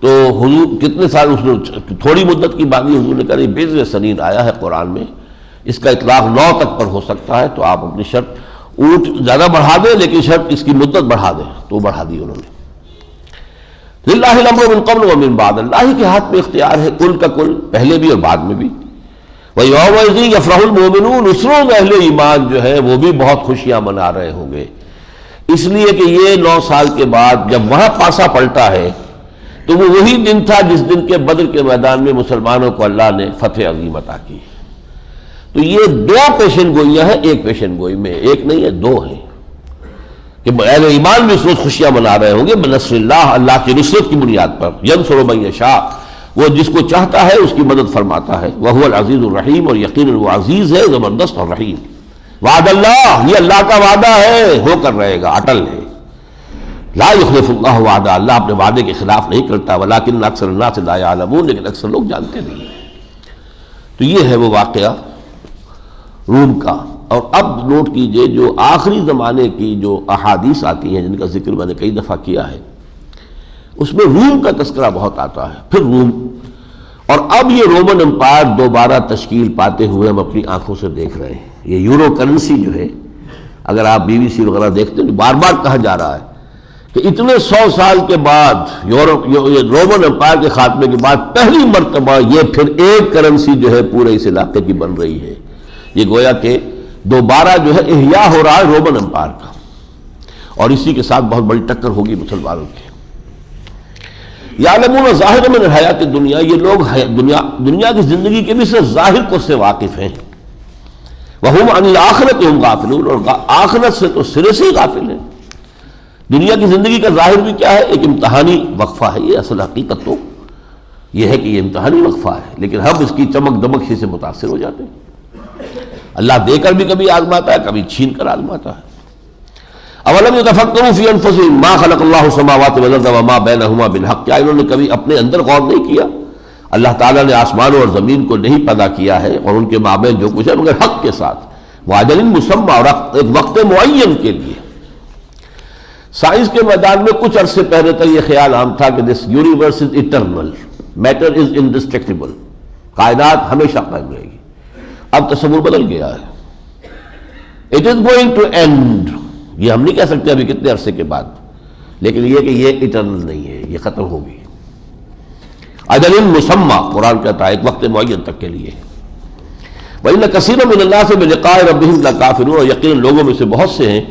تو حضور کتنے سال، اس نے تھوڑی مدت کی باندھی، حضور نے کہا بضع سنین آیا ہے قرآن میں، اس کا اطلاق 9 تک پر ہو سکتا ہے، تو آپ اپنی شرط اونٹ زیادہ بڑھا دیں لیکن شرط اس کی مدت بڑھا دیں، تو بڑھا دی انہوں نے۔ للہ الامر من قبل ومن بعد، اللہ کے ہاتھ میں اختیار ہے کل کا کل، پہلے بھی اور بعد میں بھی۔ وَيَوْمَئِذٍ يَفْرَحُ الْمُؤْمِنُونَ، اس روز اہل ایمان جو ہے وہ بھی بہت خوشیاں منا رہے ہوں گے، اس لیے کہ یہ 9 سال کے بعد جب وہاں پاسا پلٹا ہے تو وہ وہی دن تھا جس دن کے بدر کے میدان میں مسلمانوں کو اللہ نے فتح عظیم عطا کی۔ تو یہ 2 پیشن گوئیاں ہیں ایک پیشن گوئی میں، ایک نہیں ہے 2 ہیں، کہ اہل ایمان بھی اس روز خوشیاں منا رہے ہوں گے بنصر اللہ، اللہ کی نصرت کی بنیاد پر، ینصر من یشاء، وہ جس کو چاہتا ہے اس کی مدد فرماتا ہے، وہو العزیز الرحیم، اور یقیناً وہ عزیز ہے، زبردست اور رحیم۔ وعد اللہ، یہ اللہ کا وعدہ ہے، ہو کر رہے گا، اٹل ہے۔ لا یخلف اللہ وعدہ، اللہ اپنے وعدے کے خلاف نہیں کرتا، ولکن اکثر الناس لا یعلمون، لیکن اکثر لوگ جانتے نہیں۔ تو یہ ہے وہ واقعہ روم کا۔ اور اب نوٹ کیجئے جو آخری زمانے کی جو احادیث آتی ہیں، جن کا ذکر میں نے کئی دفعہ کیا ہے، اس میں روم کا تذکرہ بہت آتا ہے، پھر روم، اور اب یہ رومن امپائر دوبارہ تشکیل پاتے ہوئے ہم اپنی آنکھوں سے دیکھ رہے ہیں۔ یہ یورو کرنسی جو ہے، اگر آپ BBC وغیرہ دیکھتے ہیں تو بار بار کہا جا رہا ہے کہ اتنے 100 سال کے بعد رومن امپائر کے خاتمے کے بعد پہلی مرتبہ یہ پھر ایک کرنسی جو ہے پورے اس علاقے کی بن رہی ہے۔ یہ گویا کہ دوبارہ جو ہے احیاء ہو رہا ہے رومن امپائر کا، اور اسی کے ساتھ بہت بڑی ٹکر ہوگی مسلمانوں کی۔ یعلمون ظاہر من الحیات الدنیا، یہ لوگ دنیا کی زندگی کے بھی صرف ظاہر کو سے واقف ہیں، وہم عن الآخرۃ ہم غافلون، اور آخرت سے تو سرے سے ہی غافل ہیں۔ دنیا کی زندگی کا ظاہر بھی کیا ہے؟ ایک امتحانی وقفہ ہے، یہ اصل حقیقت تو یہ ہے کہ یہ امتحانی وقفہ ہے، لیکن ہم اس کی چمک دمک ہی سے متاثر ہو جاتے ہیں۔ اللہ دے کر بھی کبھی آزماتا ہے، کبھی چھین کر آزماتا ہے۔ اولم یتفکروا فی انفسہم ما خلق اللہ السماوات والارض وما بینہما بالحق، کیا انہوں نے کبھی اپنے اندر غور نہیں کیا؟ اللہ تعالیٰ نے آسمانوں اور زمین کو نہیں پیدا کیا ہے اور ان کے مابین جو کچھ ہے مگر حق کے ساتھ، وَأَجَلٍ مُّسَمًّى، اور ایک وقت معین کے لیے۔ سائنس کے میدان میں کچھ عرصے پہلے تک یہ خیال عام تھا کہ this universe is eternal, matter is indestructible, کائنات ہمیشہ قائم رہے گی۔ اب تصور بدل گیا ہے، it is going to end, یہ ہم نہیں کہہ سکتے ابھی کتنے عرصے کے بعد، لیکن یہ کہ یہ اٹرنل نہیں ہے، یہ ختم ہوگی۔ اجل مسمى، قرآن کہتا ہے ایک وقت معین تک کے لیے۔ وَإِنَّ كَثِيرًا مِّنَ النَّاسِ بِلِقَاءِ رَبِّهِمْ لَكَافِرُونَ، اور یقیناً لوگوں میں سے بہت سے ہیں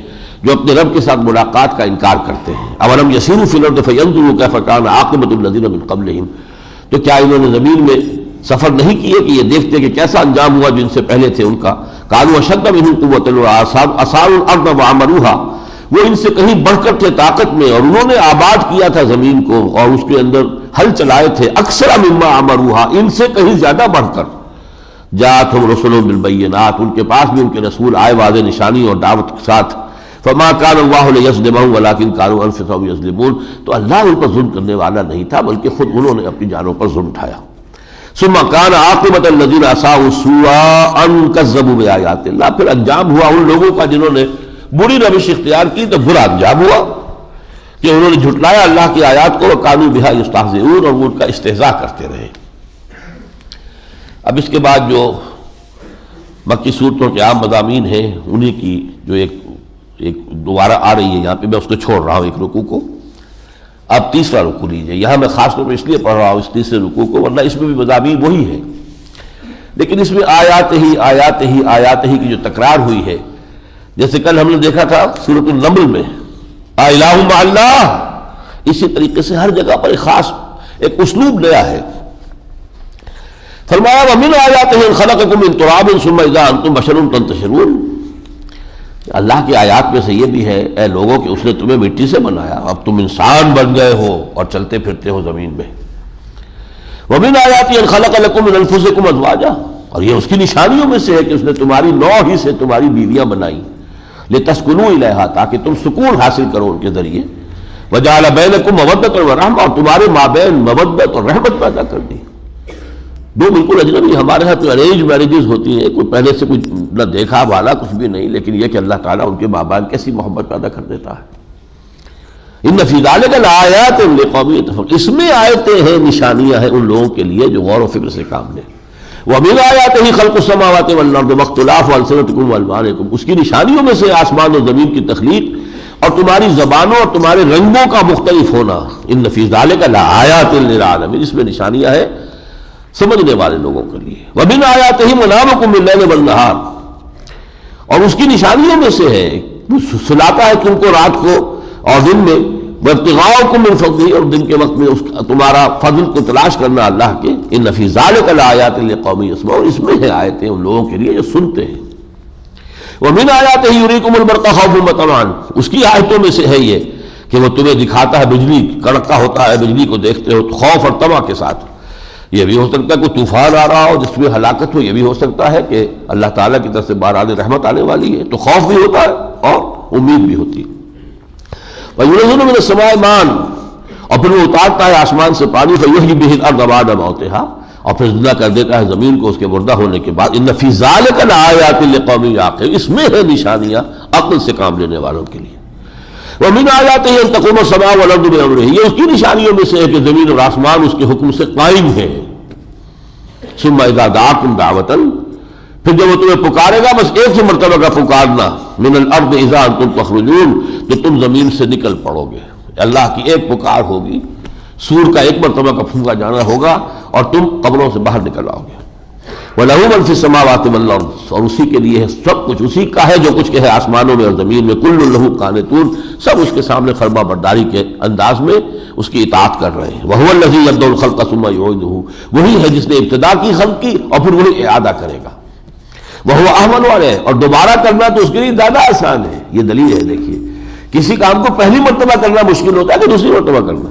جو اپنے رب کے ساتھ ملاقات کا انکار کرتے ہیں۔ اولم یسیروا فی الارض فینظروا کیف کان عاقبۃ الذین من قبلہم، تو کیا انہوں نے زمین میں سفر نہیں کیے کہ یہ دیکھتے کہ کیسا انجام ہوا جن سے پہلے تھے ان کا؟ کانوا اشد منہم قوۃ واثاروا الارض وعمروها، وہ ان سے کہیں بڑھ کر تھے طاقت میں، اور انہوں نے آباد کیا تھا زمین کو اور اس کے اندر ہل چلائے تھے، اکثر مما عمروها، ان سے کہیں زیادہ بڑھ کر۔ جاءتهم رسلهم بالبینات، ان کے پاس بھی ان کے رسول آئے واضح نشانی اور دعوت کے ساتھ۔ فما كان الله ليظلمهم ولكن كانوا انفسهم يظلمون، تو اللہ ان پر ظلم کرنے والا نہیں تھا بلکہ خود انہوں نے اپنی جانوں پر ظلم اٹھایا۔ ثم كان عاقبۃ الذين اساءوا السوء ان كذبوا بآيات اللہ، پھر انجام ہوا ان لوگوں کا جنہوں نے بری روش اختیار کی تو برا انجام ہوا کہ انہوں نے جھٹلایا اللہ کی آیات کو، وكانوا بها يستهزئون، اور وہ ان کا استہزاء کرتے رہے۔ اب اس کے بعد جو مکی صورتوں کے عام مضامین ہیں انہی کی جو ایک دوبارہ آ رہی ہے یہاں پہ، میں اس کو چھوڑ رہا ہوں ایک رکوع کو۔ اب تیسرا رکوع لیجئے، یہاں میں خاص طور پر اس لیے پڑھ رہا ہوں اس تیسرے رکوع کو، ورنہ اس میں بھی مضامین وہی ہے، لیکن اس میں آیات ہی کی جو تکرار ہوئی ہے، جیسے کل ہم نے دیکھا تھا سورۃ النمل میں الہ مع اللہ، اسی طریقے سے ہر جگہ پر ایک خاص ایک اسلوب نیا ہے۔ فرمایا وَمِنْ آیَاتِهِ أَنْ خَلَقَكُم مِّن تُرَابٍ ثُمَّ إِذَا أَنْتُمْ بَشَرٌ تَنْتَشِرُونَ، اللہ کی آیات میں سے یہ بھی ہے اے لوگوں کہ اس نے تمہیں مٹی سے بنایا، اب تم انسان بن گئے ہو اور چلتے پھرتے ہو زمین میں۔ وَمِنْ آیَاتِهِ أَنْ خَلَقَ لَكُم مِّنْ أَنفُسِكُمْ أَزْوَاجًا، اور یہ اس کی نشانیوں میں سے ہے کہ اس نے تمہاری نوع ہی سے تمہاری بیویاں بنائیں، لِتَسْكُنُوا إِلَيْهَا، تاکہ تم سکون حاصل کرو ان کے ذریعے، وَجَعَلَ بَيْنَكُمْ مَوَدَّةً وَرَحْمَةً، اور تمہارے مابین مودت اور رحمت پیدا کر دی۔ دو بالکل اجنبی، ہمارے ہاں تو ارینج میرجز ہوتی ہیں، کوئی پہلے سے کوئی نہ دیکھا والا کچھ بھی نہیں، لیکن یہ کہ اللہ تعالیٰ ان کے ماں باپ کیسی محبت پیدا کر دیتا ہے۔ ان فی ذلک لآیات لقوم یتفکرون، اس میں آیتیں ہیں، نشانیاں ہیں ان لوگوں کے لیے جو غور و فکر سے کام لیں۔ ومن آیاتہ خلق السماوات والارض واختلاف السنتکم والوانکم، اس کی نشانیوں میں سے آسمان و زمین کی تخلیق اور تمہاری زبانوں اور تمہارے رنگوں کا مختلف ہونا۔ ان فی ذلک لآیات للعالمین، اس میں نشانیاں ہیں سمجھنے والے لوگوں کے لیے۔ وَمِنْ آیَاتِهِ مَنَامُكُم بِاللَّيْلِ وَالنَّهَارِ، اور اس کی نشانیوں میں سے ہے سلاتا ہے تم کو رات کو اور دن میں، وَابْتِغَاؤُكُم مِّن فَضْلِهِ، اور دن کے وقت میں تمہارا فضل کو تلاش کرنا اللہ کے۔ إِنَّ فِي ذَلِكَ لَآيَاتٍ لِقَوْمٍ يَسْمَعُونَ، اس میں ہیں آیتیں ان لوگوں کے لیے جو سنتے ہیں۔ وَمِنْ آیَاتِهِ يُرِيكُمُ الْبَرْقَ خَوْفًا وَطَمَعًا، اس کی آیتوں میں سے ہے یہ کہ وہ تمہیں دکھاتا ہے بجلی کڑکتا ہوتا ہے، بجلی کو دیکھتے ہو خوف اور طمع کے ساتھ۔ یہ بھی ہو سکتا ہے کوئی طوفان آ رہا ہو جس میں ہلاکت ہو، یہ بھی ہو سکتا ہے کہ اللہ تعالیٰ کی طرف سے باران رحمت آنے والی ہے، تو خوف بھی ہوتا ہے اور امید بھی ہوتی ہے۔ وَيُنَزِّلُ مِنَ السَّمَاءِ مَاءً، اور پھر وہ اتارتا ہے آسمان سے پانی، فَيُحْيِي بِهِ الْأَرْضَ بَعْدَ مَوْتِهَا، اور پھر زندہ کر دیتا ہے زمین کو اس کے مردہ ہونے کے بعد۔ إِنَّ فِي ذَلِكَ لَآيَاتٍ لِقَوْمٍ يَعْقِلُونَ، اس میں ہے نشانیاں عقل سے کام لینے والوں کے لیے۔ وَمِنْ آیَاتِهِ أَن تَقُومَ السَّمَاءُ وَالْأَرْضُ بِأَمْرِهِ، یہ اس کی نشانیوں میں سے ہے کہ زمین اور آسمان اس کے حکم سے قائم ہے۔ ثم اذا دعاكم دعوة، پھر جب وہ تمہیں پکارے گا بس ایک ہی مرتبہ کا پکارنا، من الارض اذا انتم تخرجون، تو تم زمین سے نکل پڑو گے۔ اللہ کی ایک پکار ہوگی، سور کا ایک مرتبہ کا پھونکا جانا ہوگا اور تم قبروں سے باہر نکل آؤ گے۔ وَلَهُ مَن فِي السَّمَاوَاتِ وَالْأَرْضِ، اور اسی کے لیے ہے سب کچھ، اسی کا ہے جو کچھ کہ ہے آسمانوں میں اور زمین میں۔ كُلٌّ لَهُ قَانِتُونَ، سب اس کے سامنے فرما برداری کے انداز میں اس کی اطاعت کر رہے ہیں۔ وَهُوَ الَّذِي يَبْدَأُ الْخَلْقَ ثُمَّ يُعِيدُهُ، وہی ہے جس نے ابتدا کی خلق کی اور پھر وہی اعادہ کرے گا۔ وَهُوَ أَهْوَنُ عَلَيْهِ، اور دوبارہ کرنا تو اس کے لیے زیادہ آسان ہے۔ یہ دلیل ہے، دیکھیے کسی کام کو پہلی مرتبہ کرنا مشکل ہوتا ہے کہ دوسری مرتبہ کرنا،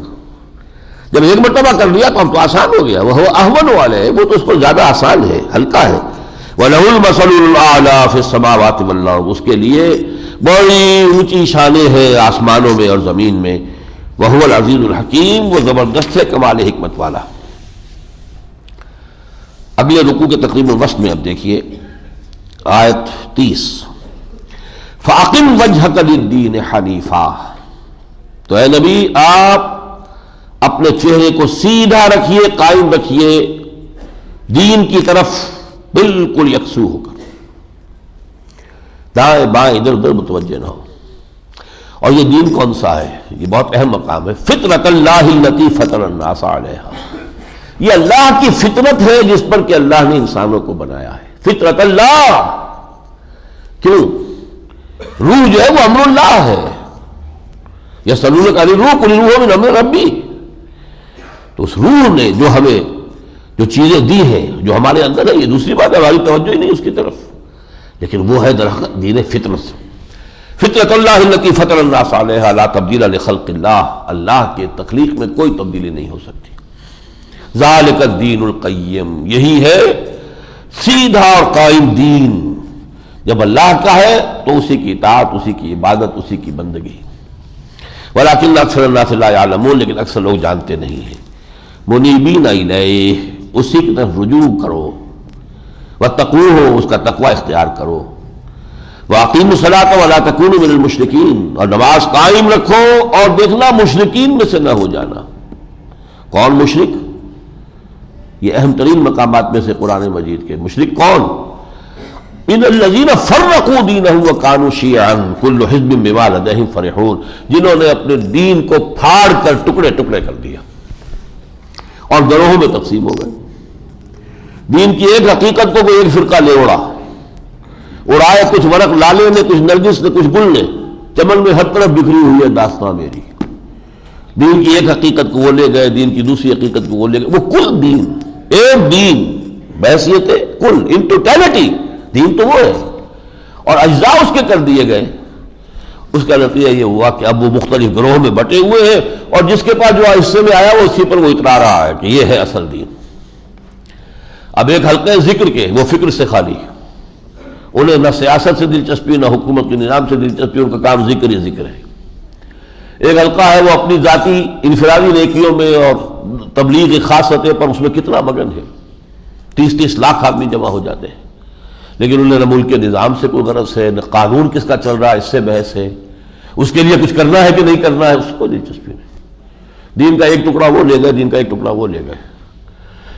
جب ایک مرتبہ کر لیا تو اب تو آسان ہو گیا۔ وَهُوَ أَهْوَنُ عَلَيْهِ، وہ تو اس پر زیادہ آسان ہے، ہلکا ہے۔ وَلَهُ الْمَثَلُ الْأَعْلَىٰ فِي السَّمَاوَاتِ وَالْأَرْضِ، اس کے لیے بڑی اونچی شانیں ہیں آسمانوں میں اور زمین میں۔ وَهُوَ الْعَزِيزُ الْحَكِيمُ، وہ زبردست ہے کمال حکمت والا۔ اگلے رکوع کے تقریباً وسط میں اب دیکھیے آیت 30، فَأَقِمْ وَجْهَكَ لِلدِّينِ حَنِيفًا، تو اے نبی آپ اپنے چہرے کو سیدھا رکھیے، قائم رکھیے دین کی طرف بالکل یکسو ہو کر، دائیں بائیں ادھر ادھر متوجہ نہ ہو۔ اور یہ دین کون سا ہے؟ یہ بہت اہم مقام ہے۔ فطرت اللہ التی فطر الناس علیہا، یہ اللہ کی فطرت ہے جس پر کہ اللہ نے انسانوں کو بنایا ہے۔ فطرت اللہ، کیوں؟ روح جو ہے وہ امر اللہ ہے۔ یسألونک عن الروح قل الروح من امر ربی، تو اس روح نے جو ہمیں جو چیزیں دی ہیں جو ہمارے اندر ہے، یہ دوسری بات ہے، ہماری توجہ ہی نہیں اس کی طرف، لیکن وہ ہے درحقیقت دین فطرت۔ فطرت اللہ التی فطر الناس علیہا لا تبدیل لخلق اللہ، اللہ کے تخلیق میں کوئی تبدیلی نہیں ہو سکتی۔ ذالک الدین القیم، یہی ہے سیدھا اور قائم دین۔ جب اللہ کا ہے تو اسی کی اطاعت، اسی کی عبادت، اسی کی بندگی۔ ولکن اکثر الناس لا یعلمون، لیکن اکثر لوگ جانتے نہیں ہیں۔ منیبین الیہ، اسی کی طرف رجوع کرو، واتقوہ، اس کا تقوی اختیار کرو، واقیموا الصلاۃ ولا تکونوا من المشرکین، اور نماز قائم رکھو اور دیکھنا مشرکین میں سے نہ ہو جانا۔ کون مشرک؟ یہ اہم ترین مقامات میں سے قرآن مجید کے مشرک کون؟ ان الذین فرقوا دینہم وکانوا شیعا کل حزب بما لدیہم فرحون، جنہوں نے اپنے دین کو پھاڑ کر ٹکڑے ٹکڑے کر دیا اور گروہوں میں تقسیم ہو گئے۔ دین کی ایک حقیقت کو کوئی ایک فرقہ لے اڑائے کچھ ورق لالے نے، کچھ نرگس نے، کچھ گل نے، چمن میں ہر طرف بکھری ہوئی ہے داستان میری۔ دین کی ایک حقیقت کو وہ لے گئے، دین کی دوسری حقیقت کو وہ لے گئے، وہ کل دین، ایک دین بحیثیت کل، ان ٹوٹیلٹی دین تو وہ ہے، اور اجزاء اس کے کر دیے گئے۔ اس کا نتیجہ یہ ہوا کہ اب وہ مختلف گروہ میں بٹے ہوئے ہیں، اور جس کے پاس جو حصے میں آیا وہ اسی پر وہ اترا رہا ہے کہ یہ ہے اصل دین۔ اب ایک حلقہ ذکر کے، وہ فکر سے خالی، انہیں نہ سیاست سے دلچسپی، نہ حکومت کے نظام سے دلچسپی، ان کا کام ذکر ہی ذکر ہے۔ ایک حلقہ ہے وہ اپنی ذاتی انفرادی نیکیوں میں اور تبلیغ خاص سطح پر، اس میں کتنا مگن ہے، 30 لاکھ آدمی جمع ہو جاتے ہیں، لیکن انہیں نہ ملک کے نظام سے کوئی غرض ہے، نہ قانون کس کا چل رہا ہے اس سے بحث ہے، اس کے لیے کچھ کرنا ہے کہ نہیں کرنا ہے اس کو دلچسپی نہیں۔ دین کا ایک ٹکڑا وہ لے گئے، دین کا ایک ٹکڑا وہ لے گئے۔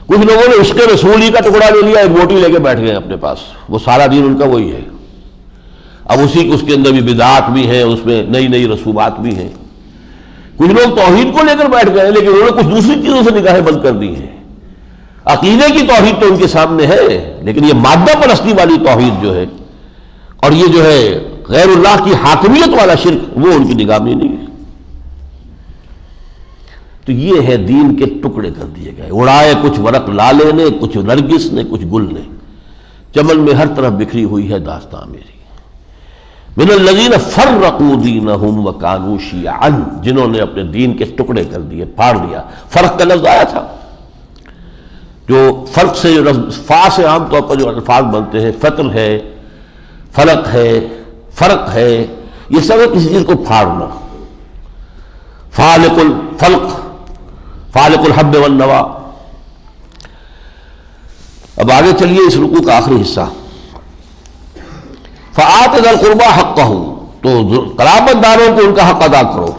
کچھ لوگوں نے عشق رسول ہی کا ٹکڑا لے لیا، ایک موٹی لے کے بیٹھ گئے اپنے پاس، وہ سارا دین ان کا وہی ہے۔ اب اس کے اندر بھی بدعات بھی ہیں، اس میں نئی نئی رسومات بھی ہیں۔ کچھ لوگ توحید کو لے کر بیٹھ گئے، لیکن انہوں نے کچھ دوسری چیزوں سے نگاہیں بند کر دی ہیں۔ عقیدے کی توحید تو ان کے سامنے ہے، لیکن یہ مادہ پرستی والی توحید جو ہے، اور یہ جو ہے غیر اللہ کی حاکمیت والا شرک، وہ ان کی نگاہ میں نہیں ہے۔ تو یہ ہے دین کے ٹکڑے کر دیے گئے، اڑائے کچھ ورق لالے نے، کچھ نرگس نے، کچھ گل نے، چمن میں ہر طرف بکھری ہوئی ہے داستان میری۔ من الذین فرقوا دینہم وکانوا شیعا، جنہوں نے اپنے دین کے ٹکڑے کر دیے، پھاڑ دیا۔ فرق کا لفظ آیا تھا، جو فرق سے فا سے عام طور پر جو الفاظ بنتے ہیں، فطر ہے، فلق ہے، فرق ہے، یہ سب ہے کسی چیز کو پھاڑنا۔ فالق الفلق، فالق الحب والنوا۔ اب آگے چلیے اس رکوع کا آخری حصہ، فآت ذی القربى حقہ، تو قرابت داروں کو ان کا حق ادا کرو،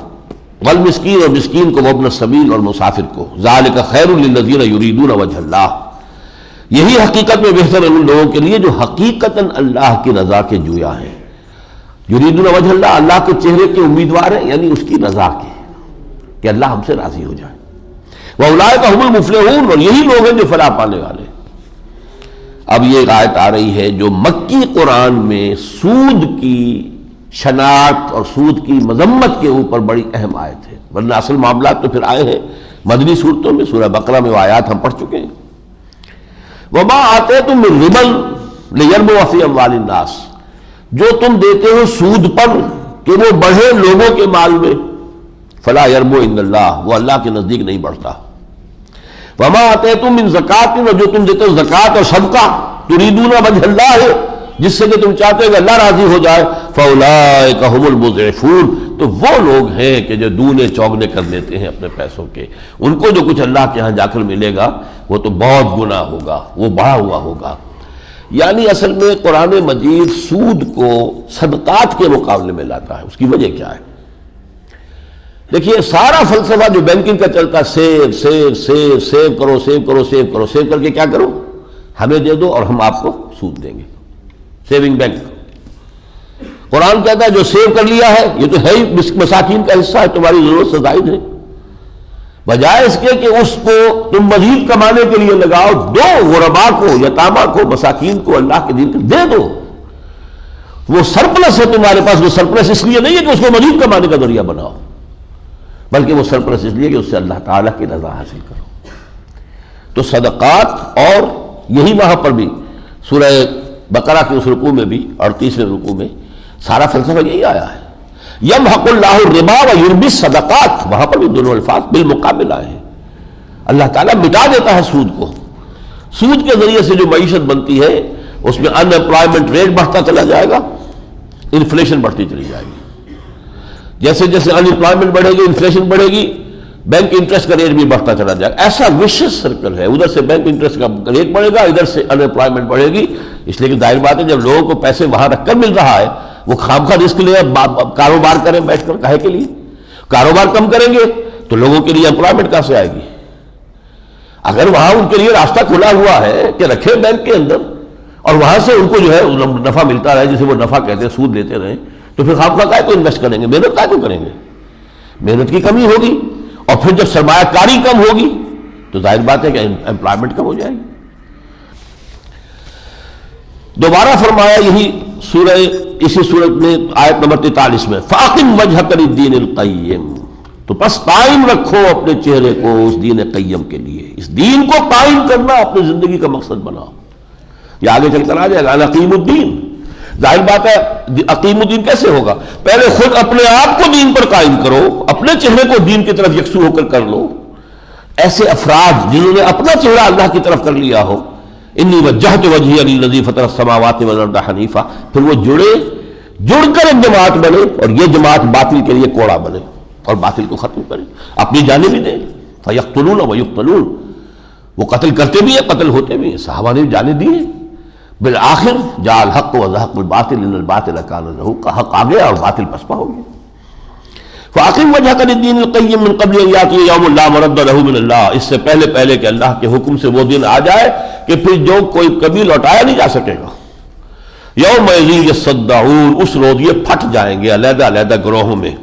والمسکین، اور مسکین کو، وابن السبیل، اور مسافر کو، ذالک خیر للذین یریدون وجہ اللہ، یہی حقیقت میں بہتر ہے ان لوگوں کے لیے جو حقیقتاً اللہ کی رضا کے جویا ہیں۔ یریدون وجہ اللہ، اللہ کے چہرے کے امیدوار ہیں، یعنی اس کی رضا کے، کہ اللہ ہم سے راضی ہو جائے۔ وَأُولَٰئِکَ هُمُ الْمُفْلِحُونَ، اور یہی لوگ ہیں جو فلاح پانے والے۔ اب یہ ایک آیت آ رہی ہے جو مکی قرآن میں سود کی شناخت اور سود کی مذمت کے اوپر بڑی اہم آیت ہے، ورنہ اصل معاملات تو پھر آئے ہیں مدنی صورتوں میں، سورہ بقرہ میں وہ آیات ہم پڑھ چکے ہیں۔ وَمَا آتَيْتُم مِّن رِبًا لِيَرْبُوَ فِي أَمْوَالِ النَّاسِ، جو تم دیتے ہو سود پر کہ وہ بڑھے لوگوں کے مال میں، فلا یربو عند اللہ، وہ اللہ کے نزدیک نہیں بڑھتا۔ وما آتیتم من زکات، اور جو تم دیتے ہو زکات اور صدقہ، تریدون وجہ اللہ ہے، جس سے کہ تم چاہتے ہو کہ اللہ راضی ہو جائے، فاولئک هم المضعفون، تو وہ لوگ ہیں کہ جو دونے چوگنے کر لیتے ہیں اپنے پیسوں کے، ان کو جو کچھ اللہ کے ہاں جا کر ملے گا وہ تو بہت گنا ہوگا، وہ بڑھا ہوا ہوگا۔ یعنی اصل میں قرآن مجید سود کو صدقات کے مقابلے میں لاتا ہے۔ اس کی وجہ کیا ہے؟ دیکھیے سارا فلسفہ جو بینکنگ کا چلتا ہے، سیو سیو سیو سیو کرو، سیو کرو، سیو کرو، سیو کر کے کیا کرو، ہمیں دے دو اور ہم آپ کو سود دیں گے، سیونگ بینک۔ قرآن کہتا ہے جو سیو کر لیا ہے یہ تو ہے ہی مساکین کا حصہ ہے، تمہاری ضرورت سے زائد ہے، بجائے اس کے کہ اس کو تم مزید کمانے کے لیے لگاؤ، دو غربا کو، یتامہ کو، مساکین کو اللہ کے دین کو دے دو۔ وہ سرپلس ہے تمہارے پاس، وہ سرپلس اس لیے نہیں ہے کہ اس کو مزید کمانے کا ذریعہ بناؤ، بلکہ وہ سرپلس اس لیے کہ اس سے اللہ تعالیٰ کی رضا حاصل کرو۔ تو صدقات، اور یہی وہاں پر بھی سورہ بقرہ کے اس رکوع میں بھی 38ویں رکوع میں سارا فلسفہ یہی آیا ہے، یمحق اللہ الربا ویربی الصدقات، وہاں پر بھی دونوں الفاظ بالمقابل آئے ہیں۔ اللہ تعالیٰ مٹا دیتا ہے سود کو، سود کے ذریعے سے جو معیشت بنتی ہے اس میں ان امپلائمنٹ ریٹ بڑھتا چلا جائے گا، انفلیشن بڑھتی چلی جائے گی، جیسے جیسے ان امپلائمنٹ بڑھے گی، انفلیشن بڑھے گی، بینک انٹرسٹ کا ریٹ بھی بڑھتا چلا جائے گا۔ ایسا وشس سرکل ہے، ادھر سے بینک انٹرسٹ کا ریٹ بڑھے گا، ادھر سے ان امپلائمنٹ بڑھے گی، اس لیے کہ ظاہر بات ہے جب لوگوں کو پیسے وہاں رکھ کر مل رہا ہے، وہ خام کا رسک لے کاروبار کریں بیٹھ کر، کہے کے لیے کاروبار کم کریں گے تو لوگوں کے لیے امپلائمنٹ کہاں سے آئے گی؟ اگر وہاں ان کے لیے راستہ کھلا ہوا ہے کہ رکھے بینک کے اندر اور وہاں سے ان کو جو ہے نفع ملتا رہے، جسے وہ نفع کہتے ہیں، سود لیتے رہیں، تو پھر خام کا کو انویسٹ کریں گے، محنت کا کو کریں گے؟ محنت کی کمی ہوگی، اور پھر جب سرمایہ کاری کم ہوگی تو ظاہر بات ہے کہ امپلائمنٹ کم ہو جائے گی۔ دوبارہ فرمایا یہی سورہ اسی سورت میں آیت نمبر 43 میں فاقم وجہک للدین القیم، تو بس قائم رکھو اپنے چہرے کو اس دین قیم کے لیے، اس دین کو قائم کرنا اپنی زندگی کا مقصد بناؤ۔ یہ آگے چل کر آ جائے گا اقیم الدین، ظاہر بات ہے اقیم الدین کیسے ہوگا؟ پہلے خود اپنے آپ کو دین پر قائم کرو، اپنے چہرے کو دین کی طرف یکسو ہو کر لو۔ ایسے افراد جنہوں نے اپنا چہرہ اللہ کی طرف کر لیا ہو، انی وجہت وجہی للذی فطر السماوات والارض حنیفا، پھر وہ جڑ کر ایک جماعت بنے، اور یہ جماعت باطل کے لیے کوڑا بنے اور باطل کو ختم کرے، اپنی جانیں بھی دیں۔ فیقتلون ویقتلون، وہ قتل کرتے بھی ہیں، قتل ہوتے بھی ہیں، صحابہ نے جانیں دی ہیں۔ بالآخر جاء الحق وزهق الباطل ان الباطل كان زهوقا، حق آ گیا اور باطل پسپا ہو گیا۔ فاقم وجهك للدين القيم من قبل ان ياتي يوم لا مرد له من الله، اس سے پہلے کہ اللہ کے حکم سے وہ دن آ جائے کہ پھر جو کوئی کبھی لوٹایا نہیں جا سکے گا۔ یوم یصدعون، اس روز یہ پھٹ جائیں گے علیحدہ علیحدہ گروہوں میں۔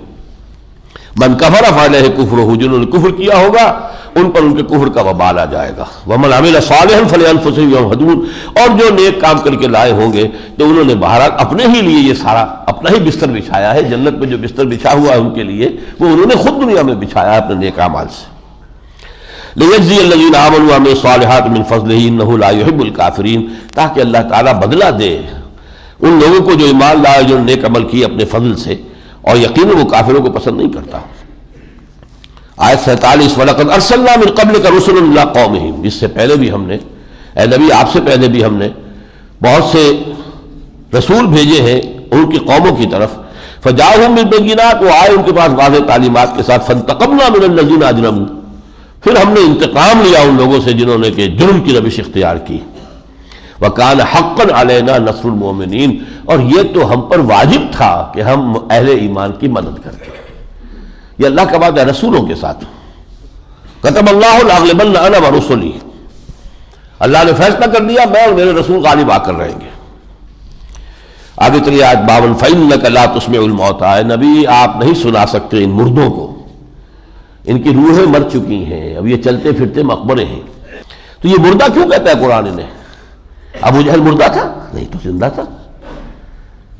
من کفر فعلیہ کفرہ، جنہوں نے کفر کیا ہوگا ان پر ان کے کفر کا وبال آ جائے گا۔ ومن عمل صالحا فلانفسهم يمهدون، اور جو نیک کام کر کے لائے ہوں گے تو انہوں نے بہرحال اپنے ہی لیے یہ سارا اپنا ہی بستر بچھایا ہے، جنت میں جو بستر بچھا ہوا ہے ان کے لیے وہ انہوں نے خود دنیا میں بچھایا ہے اپنے نیک اعمال سے۔ لیجزی الذین آمنوا وعملوا الصالحات من فضلہ انہ لا یحب الکافرین، تاکہ اللہ تعالیٰ بدلہ دے ان لوگوں کو جو ایمان لائے، جو نیک عمل کیے اپنے فضل سے، اور یقیناً وہ کافروں کو پسند نہیں کرتا۔ آیت 47 وَلَقَدْ أَرْسَلْنَا مِن قَبْلِكَ رُسُلًا إِلَىٰ قَوْمِهِمْ، اس سے پہلے بھی ہم نے، اے نبی آپ سے پہلے بھی ہم نے بہت سے رسول بھیجے ہیں ان کی قوموں کی طرف۔ فَجَاءُهُم بِالْبَيِّنَاتِ، وہ آئے ان کے پاس واضح تعلیمات کے ساتھ۔ فَانْتَقَمْنَا مِنَ الَّذِينَ أَجْرَمُوا، پھر ہم نے انتقام لیا ان لوگوں سے جنہوں نے کہ جرم کی روش اختیار کی۔ وَكَانَ حَقًّا عَلَيْنَا نَصْرُ الْمُؤْمِنِينَ، اور یہ تو ہم پر واجب تھا کہ ہم اہل ایمان کی مدد کرتے۔ یہ اللہ کا وعدہ ہے رسولوں کے ساتھ۔ کتب اللہ لأغلبن انا ورسلی، اللہ نے فیصلہ کر دیا میں اور میرے رسول غالب آ کر رہیں گے۔ آگے چلیے آیت 52 فإنک لا تسمع الموتى، اے نبی آپ نہیں سنا سکتے ان مردوں کو، ان کی روحیں مر چکی ہیں، اب یہ چلتے پھرتے مقبرے ہیں۔ تو یہ مردہ کیوں کہتا ہے قرآن نے؟ ابو جہل مردہ تھا؟ نہیں تو زندہ تھا،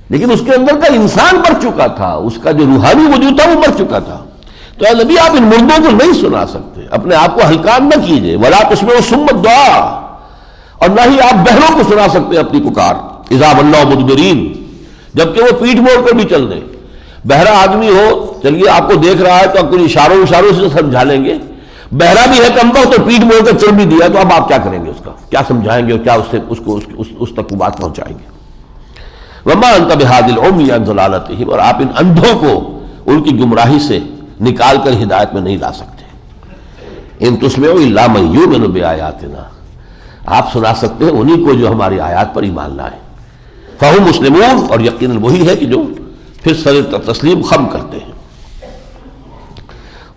لیکن اس کے اندر کا انسان مر چکا تھا، اس کا جو روحانی وجود تھا وہ مر چکا تھا۔ تو اے نبی آپ ان مردوں کو نہیں سنا سکتے، اپنے آپ کو ہلکان نہ کیجئے۔ ولا تسمعوا صم الدعاء، اور نہ ہی آپ بہروں کو سنا سکتے اپنی پکار۔ اذا ولوا مدبرین، جبکہ وہ پیٹھ موڑ کر بھی چل دیں۔ بہرا آدمی ہو، چلیے آپ کو دیکھ رہا ہے تو آپ کچھ اشاروں سے سمجھا لیں گے، بہرا بھی ہے کم وقت تو پیٹھ موڑ کر چل بھی دیا، تو اب آپ کیا کریں گے؟ اس کا کیا سمجھائیں گے اور کیا اس تک بات پہنچائیں گے؟ وما انت بہادی العمی عن ضلالتہم، اور آپ ان اندھوں کو ان کی گمراہی سے نکال کر ہدایت میں نہیں لا سکتے۔ ان تسمعوا الا من یؤمن بآیاتنا، آپ سنا سکتے ہیں انہی کو جو ہماری آیات پر ایمان لائے۔ فہم مسلمون، اور یقیناً وہی ہے کہ جو پھر سر تسلیم خم کرتے ہیں۔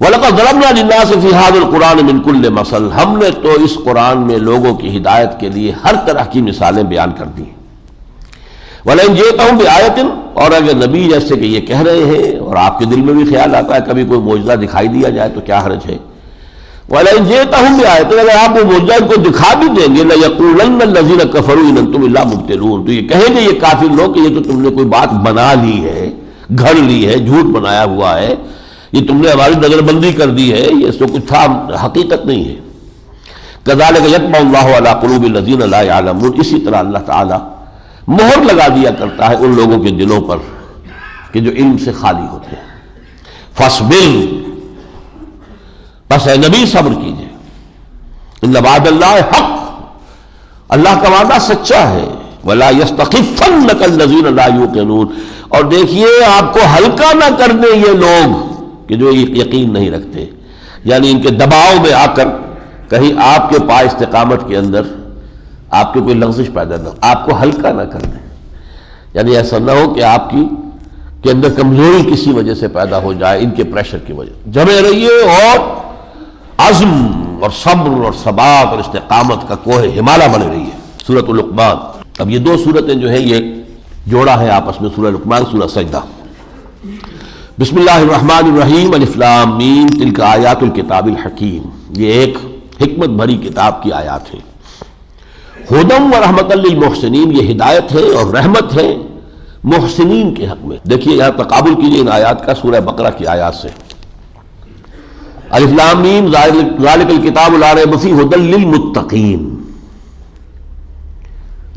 وَلَقَدْ ضَرَبْنَا لِلنَّاسِ فِي هَذَا الْقُرْآنِ مِنْ كُلِّ مَثَلٍ، ہم نے تو اس قرآن میں لوگوں کی ہدایت کے لیے ہر طرح کی مثالیں بیان کر دی۔ وَلَئِنْ جِئْتَهُمْ بِآیَةٍ، اور اگر نبی جیسے کہ یہ کہہ رہے ہیں اور آپ کے دل میں بھی خیال آتا ہے کبھی کوئی معجزہ دکھائی دیا جائے تو کیا حرج ہے۔ وَلَئِنْ جِئْتَهُمْ بِآیَةٍ، اگر آپ وہ معجزہ کو دکھا بھی دیں گے لَيَقُولَنَّ الَّذِينَ كَفَرُوا إِنْ أَنْتُمْ إِلَّا مُبْطِلُونَ، تو یہ کہیں گے یہ کافر لوگ کہ یہ تو تم نے کوئی بات بنا لی ہے، گھڑ لی ہے، جھوٹ بنایا ہوا ہے، یہ تم نے ہماری نظر بندی کر دی ہے، یہ اس کو کچھ تھا، حقیقت نہیں ہے۔ كَذَلِكَ يَطْبَعُ اللَّهُ عَلَىٰ قُلُوبِ الَّذِينَ لَا يَعْلَمُونَ، اسی طرح اللہ تعالیٰ مہر لگا دیا کرتا ہے ان لوگوں کے دلوں پر کہ جو علم سے خالی ہوتے ہیں۔ فَاصْبِرْ، بس اے نبی صبر کیجئے، ان وعد اللہ حق، اللہ کا وعدہ سچا ہے۔ وَلَا يَسْتَخِفَّنَّكَ الَّذِينَ لَا يُوقِنُونَ، اور دیکھیے آپ کو ہلکا نہ کر دیں یہ لوگ کہ جو یقین نہیں رکھتے، یعنی ان کے دباؤ میں آ کر کہیں آپ کے پا استقامت کے اندر آپ کے کوئی لغزش پیدا نہ ہو، آپ کو ہلکا نہ کر دیں، یعنی ایسا نہ ہو کہ آپ کے اندر کمزوری کسی وجہ سے پیدا ہو جائے، ان کے پریشر کی وجہ۔ جمے رہیے اور عزم اور صبر اور ثبات اور استقامت کا کوہ ہمالہ بنے رہیے۔ سورۃ لقمان، اب یہ دو سورتیں جو ہیں یہ جوڑا ہے آپس میں، سورہ لقمان، سورہ سجدہ۔ بسم اللہ الرحمن الرحیم، الف لام میم، تلک آیات الکتاب الحکیم، یہ ایک حکمت بھری کتاب کی آیات ہیں۔ ہدم و رحمت للمحسنین، یہ ہدایت ہے اور رحمت ہے محسنین کے حق میں۔ دیکھیے یہاں تقابل کیجیے ان آیات کا سورہ بقرہ کی آیات سے۔ الف لام میم ذالک الکتاب لا ریب فیہ ھدی للمتقین،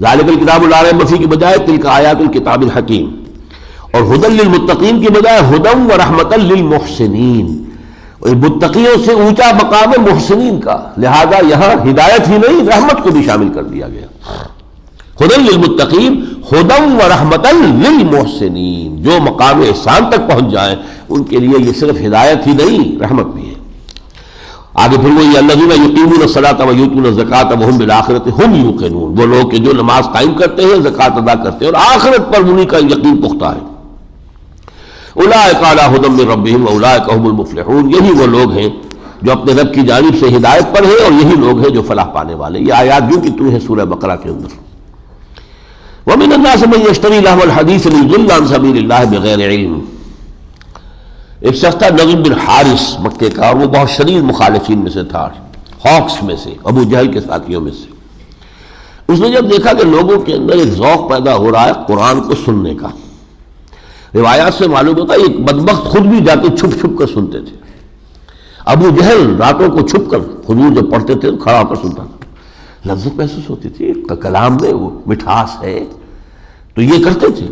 ذالک الکتاب لا ریب فیہ کی بجائے تلک آیات الکتاب الحکیم، اور ھدی للمتقین کی بجائے ھدی و رحمت للمحسنین، متقیوں سے اونچا مقام ہے محسنین کا، لہذا یہاں ہدایت ہی نہیں رحمت کو بھی شامل کر دیا گیا۔ ھدی للمتقین ھدی و رحمت للمحسنین، جو مقام احسان تک پہنچ جائیں ان کے لیے یہ صرف ہدایت ہی نہیں رحمت بھی ہے۔ آگے پھر وہی الذین یقیمون الصلاۃ ویؤتون الزکاۃ وہم بالآخرۃ ہم یوقنون، وہ لوگ کہ جو نماز قائم کرتے ہیں، زکوٰۃ ادا کرتے ہیں اور آخرت پر انہیں کا یقین پختہ ہے۔ اولئک علی ھدی من ربہم واولئک ھم المفلحون، یہی وہ لوگ ہیں جو اپنے رب کی جانب سے ہدایت پر ہیں اور یہی لوگ ہیں جو فلاح پانے والے۔ یہ آیات جو کہ تو ہے سورہ بقرہ کے اندر۔ ومن الناس من یشتری لہو الحدیث لیضل عن سبیل اللہ بغیر علم، ایک شخص تھا نضر بن حارث مکے کا، اور وہ بہت شدید مخالفین میں سے تھا، ہاکس میں سے، ابو جہل کے ساتھیوں میں سے۔ اس نے جب دیکھا کہ لوگوں کے اندر ایک ذوق پیدا ہو رہا ہے قرآن کو سننے کا، روایات سے معلوم ہوتا ہے ایک بدبخت خود بھی جا کے چھپ چھپ کر سنتے تھے۔ ابو جہل راتوں کو چھپ کر حضور جب پڑھتے تھے کھڑا ہو کر سنتا تھا، لذت محسوس ہوتی تھی، کلام میں وہ مٹھاس ہے، تو یہ کرتے تھے۔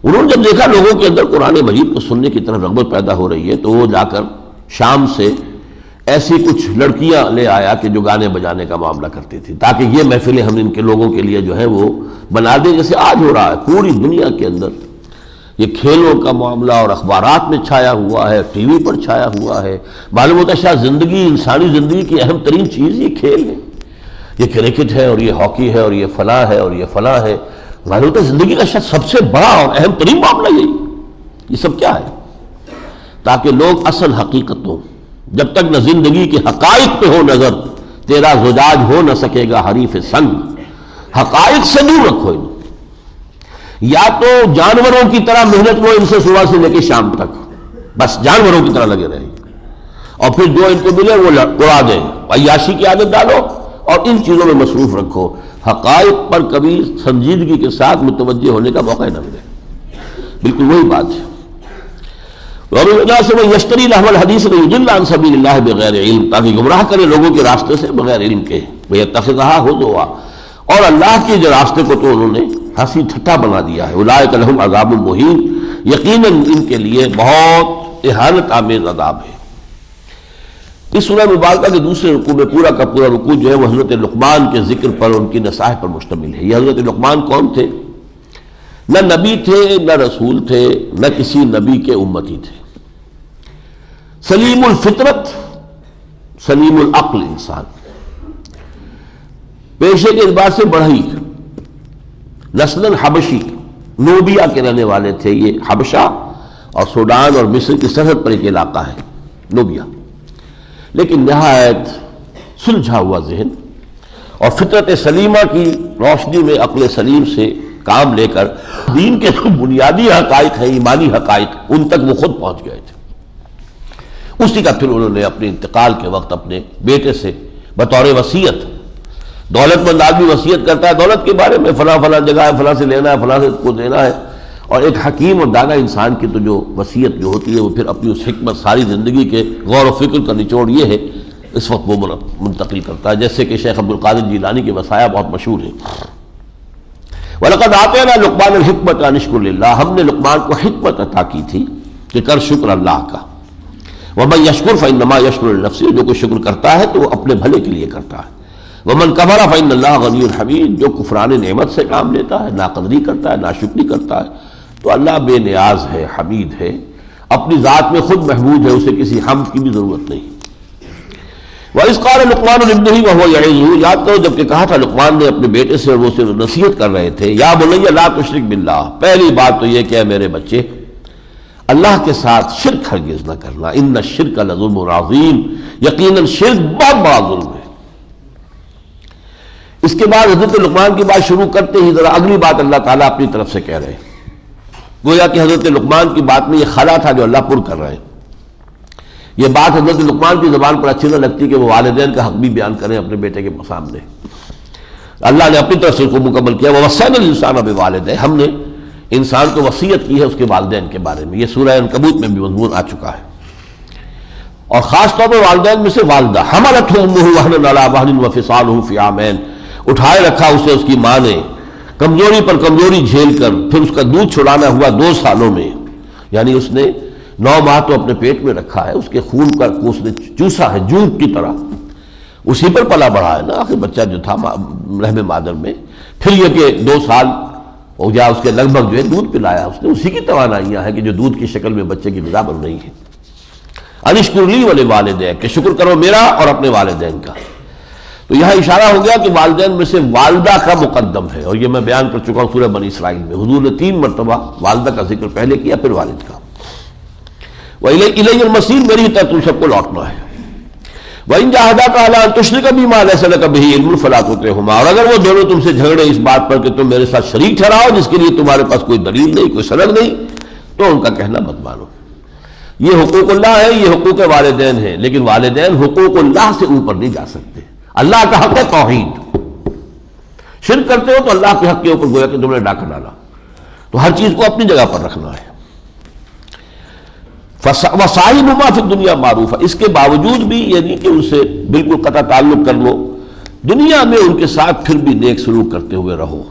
انہوں نے جب دیکھا لوگوں کے اندر قرآن مجید کو سننے کی طرف رغبت پیدا ہو رہی ہے تو وہ جا کر شام سے ایسی کچھ لڑکیاں لے آیا کہ جو گانے بجانے کا معاملہ کرتی تھی، تاکہ یہ محفلیں ہم ان کے لوگوں کے لیے جو ہے وہ بنا دیں، جیسے آج ہو رہا ہے پوری دنیا کے اندر۔ یہ کھیلوں کا معاملہ اور اخبارات میں چھایا ہوا ہے، ٹی وی پر چھایا ہوا ہے، معلوم ہوتا ہے شاید زندگی، انسانی زندگی کی اہم ترین چیز یہ کھیل ہے، یہ کرکٹ ہے اور یہ ہاکی ہے اور یہ فلاں ہے اور یہ فلاں ہے، معلوم ہوتا ہے زندگی کا شاید سب سے بڑا اور اہم ترین معاملہ یہی، یہ سب کیا ہے؟ تاکہ لوگ اصل حقیقت ہوں۔ جب تک نہ زندگی کے حقائق پہ ہو نظر، تیرا زجاج ہو نہ سکے گا حریف سنگ، حقائق سے دور رکھو انہیں، یا تو جانوروں کی طرح محنت لو ان سے صبح سے لے کے شام تک، بس جانوروں کی طرح لگے رہے، اور پھر جو ان کو ملے وہ اڑا دیں، عیاشی کی عادت ڈالو اور ان چیزوں میں مصروف رکھو، حقائق پر کبھی سنجیدگی کے ساتھ متوجہ ہونے کا موقع نہ ملے۔ بالکل وہی بات ہے۔ وَمِنَ النَّاسِ مَن یشتری لہو الحدیث لیضل عن سبیل اللہ بغیر علم، تاکہ گمراہ کرے لوگوں کے راستے سے بغیر علم کے، وَيَتَّخِذَهَا ہُزُوًا، اور اللہ کے جو راستے کو تو انہوں نے ہنسی ٹھٹا بنا دیا ہے۔ اولئک لہم عذاب مہین، یقیناً ان کے لیے بہت اہانت آمیز عذاب ہے۔ اس سورہ مبارکہ کے دوسرے رکوع میں پورا کا پورا رکوع جو ہے وہ حضرت لقمان کے ذکر پر، ان کی نصائح پر مشتمل ہے۔ یہ حضرت لقمان کون تھے؟ نہ نبی تھے، نہ رسول تھے، نہ کسی نبی کے امتی تھے، سلیم الفطرت، سلیم العقل انسان، پیشے کے اعتبار سے بڑھئی، نسلاً حبشی، نوبیا کے رہنے والے تھے۔ یہ حبشہ اور سوڈان اور مصر کی سرحد پر ایک علاقہ ہے نوبیا، لیکن نہایت سلجھا ہوا ذہن اور فطرت سلیمہ کی روشنی میں عقل سلیم سے کام لے کر دین کے جو بنیادی حقائق ہیں، ایمانی حقائق، ان تک وہ خود پہنچ گئے تھے۔ اسی کا پھر انہوں نے اپنے انتقال کے وقت اپنے بیٹے سے بطور وصیت، دولت مند آدمی وصیت کرتا ہے دولت کے بارے میں، فلاں فلاں جگہ ہے، فلاں سے لینا ہے، فلاں سے کو دینا ہے، اور ایک حکیم اور دانا انسان کی تو جو وصیت جو ہوتی ہے وہ پھر اپنی اس حکمت ساری زندگی کے غور و فکر کا نچوڑ یہ ہے، اس وقت وہ منتقل کرتا ہے، جیسے کہ شیخ عبدالقادر جیلانی کے وصایا بہت مشہور ہیں۔ وَلَقَدْ آتَيْنَا لُقْمَانَ الْحِكْمَةَ أَنِ اشْكُرْ لِلَّهِ، ہم نے لقمان کو حکمت عطا کی تھی کہ کر شکر اللہ کا۔ وَمَن يَشْكُرْ فَإِنَّمَا يَشْكُرُ لِنَفْسِهِ، جو کوئی شکر کرتا ہے تو وہ اپنے بھلے کے لیے کرتا ہے۔ وَمَن كَفَرَ فَإِنَّ اللَّهَ غَنِيٌّ حَمِيدٌ، جو کفران نعمت سے کام لیتا ہے، ناقدری کرتا ہے، ناشکری کرتا ہے، تو اللہ بے نیاز ہے، حمید ہے، اپنی ذات میں خود محمود ہے، اسے کسی حمد کی بھی ضرورت نہیں۔ وَإِذْ قَالَ لُقْمَانُ لِابْنِهِ وَهُوَ يَعِظُهُ، یاد کرو جب کہ کہا تھا لقمان نے اپنے بیٹے سے، اور وہ اسے نصیحت کر رہے تھے، یا بنی لا تشرک باللہ، پہلی بات تو یہ کہ اے میرے بچے اللہ کے ساتھ شرک ہرگز نہ کرنا، ان الشرک لظلم عظیم، یقیناً شرک بہت بڑا ظلم ہے۔ اس کے بعد حضرت لقمان کی بات شروع کرتے ہی ذرا اگلی بات اللہ تعالیٰ اپنی طرف سے کہہ رہے ہیں، گویا کہ حضرت لقمان کی بات میں یہ خلا تھا جو اللہ پر کر رہے ہیں۔ یہ بات حضرت لقمان کی زبان پر اچھی نہ لگتی کہ وہ والدین کا حق بھی بیان کریں اپنے بیٹے کے سامنے۔ اللہ نے اپنی طرف سے اس کو مکمل کیا. وَوَصَّيْنَا الْإِنسَانَ بِوَالِدَيْهِ, ہم نے انسان کو وصیت کی ہے اس کے والدین کے بارے میں. یہ سورہ عنکبوت میں بھی مضمون آ چکا ہے. اور خاص طور پر والدین میں سے والدہ. حملتہ امہ وہنا علی وہن وفصالہ فی عامین, اٹھائے رکھا اسے اس کی ماں نے کمزوری پر کمزوری جھیل کر, پھر اس کا دودھ چھڑانا ہوا 2 سالوں میں. یعنی اس نے 9 ماہ تو اپنے پیٹ میں رکھا ہے, اس کے خون کا اس نے چوسا ہے جوت کی طرح, اسی پر پلا بڑھا ہے نا آخر بچہ جو تھا رحم مادر میں. پھر یہ کہ 2 سال ہو گیا اس کے لگ بھگ جو ہے دودھ پلایا اس نے. اسی کی توانائیاں ہیں کہ جو دودھ کی شکل میں بچے کی غذا بن رہی ہے. انشکر لی ولوالدیک, کہ شکر کرو میرا اور اپنے والدین کا. تو یہاں اشارہ ہو گیا کہ والدین میں سے والدہ کا مقدم ہے, اور یہ میں بیان کر چکا ہوں سورہ بنی اسرائیل میں. حضور نے 3 مرتبہ والدہ کا ذکر پہلے کیا پھر والد کا. وَإِلَيَّ الْمَصِيرُ, میری طرف تم سب کو لوٹنا ہے. وَإِن جَاهَدَاكَ عَلَىٰ أَن تُشْرِكَ بِي مَا لَيْسَ لَكَ بِهِ عِلْمٌ فَلَا تُطِعْهُمَا, اور اگر وہ دونوں تم سے جھگڑے اس بات پر کہ تم میرے ساتھ شریک ٹھہراؤ جس کے لیے تمہارے پاس کوئی دلیل نہیں, کوئی سند نہیں, تو ان کا کہنا مت مانو. یہ حقوق اللہ ہے, یہ حقوق والدین ہیں, لیکن والدین حقوق اللہ سے اوپر نہیں جا سکتے. اللہ کا حق ہے توحید. شرک کرتے ہو تو اللہ کے حق کے اوپر گویا کہ تم نے ڈاکہ ڈالا. تو ہر چیز کو اپنی جگہ پر رکھنا ہے. وَصَاحِبُهُمَا فِي الدُّنْيَا مَعْرُوفًا, اس کے باوجود بھی یعنی کہ ان سے بالکل قطع تعلق کر لو, دنیا میں ان کے ساتھ پھر بھی نیک سلوک کرتے ہوئے رہو.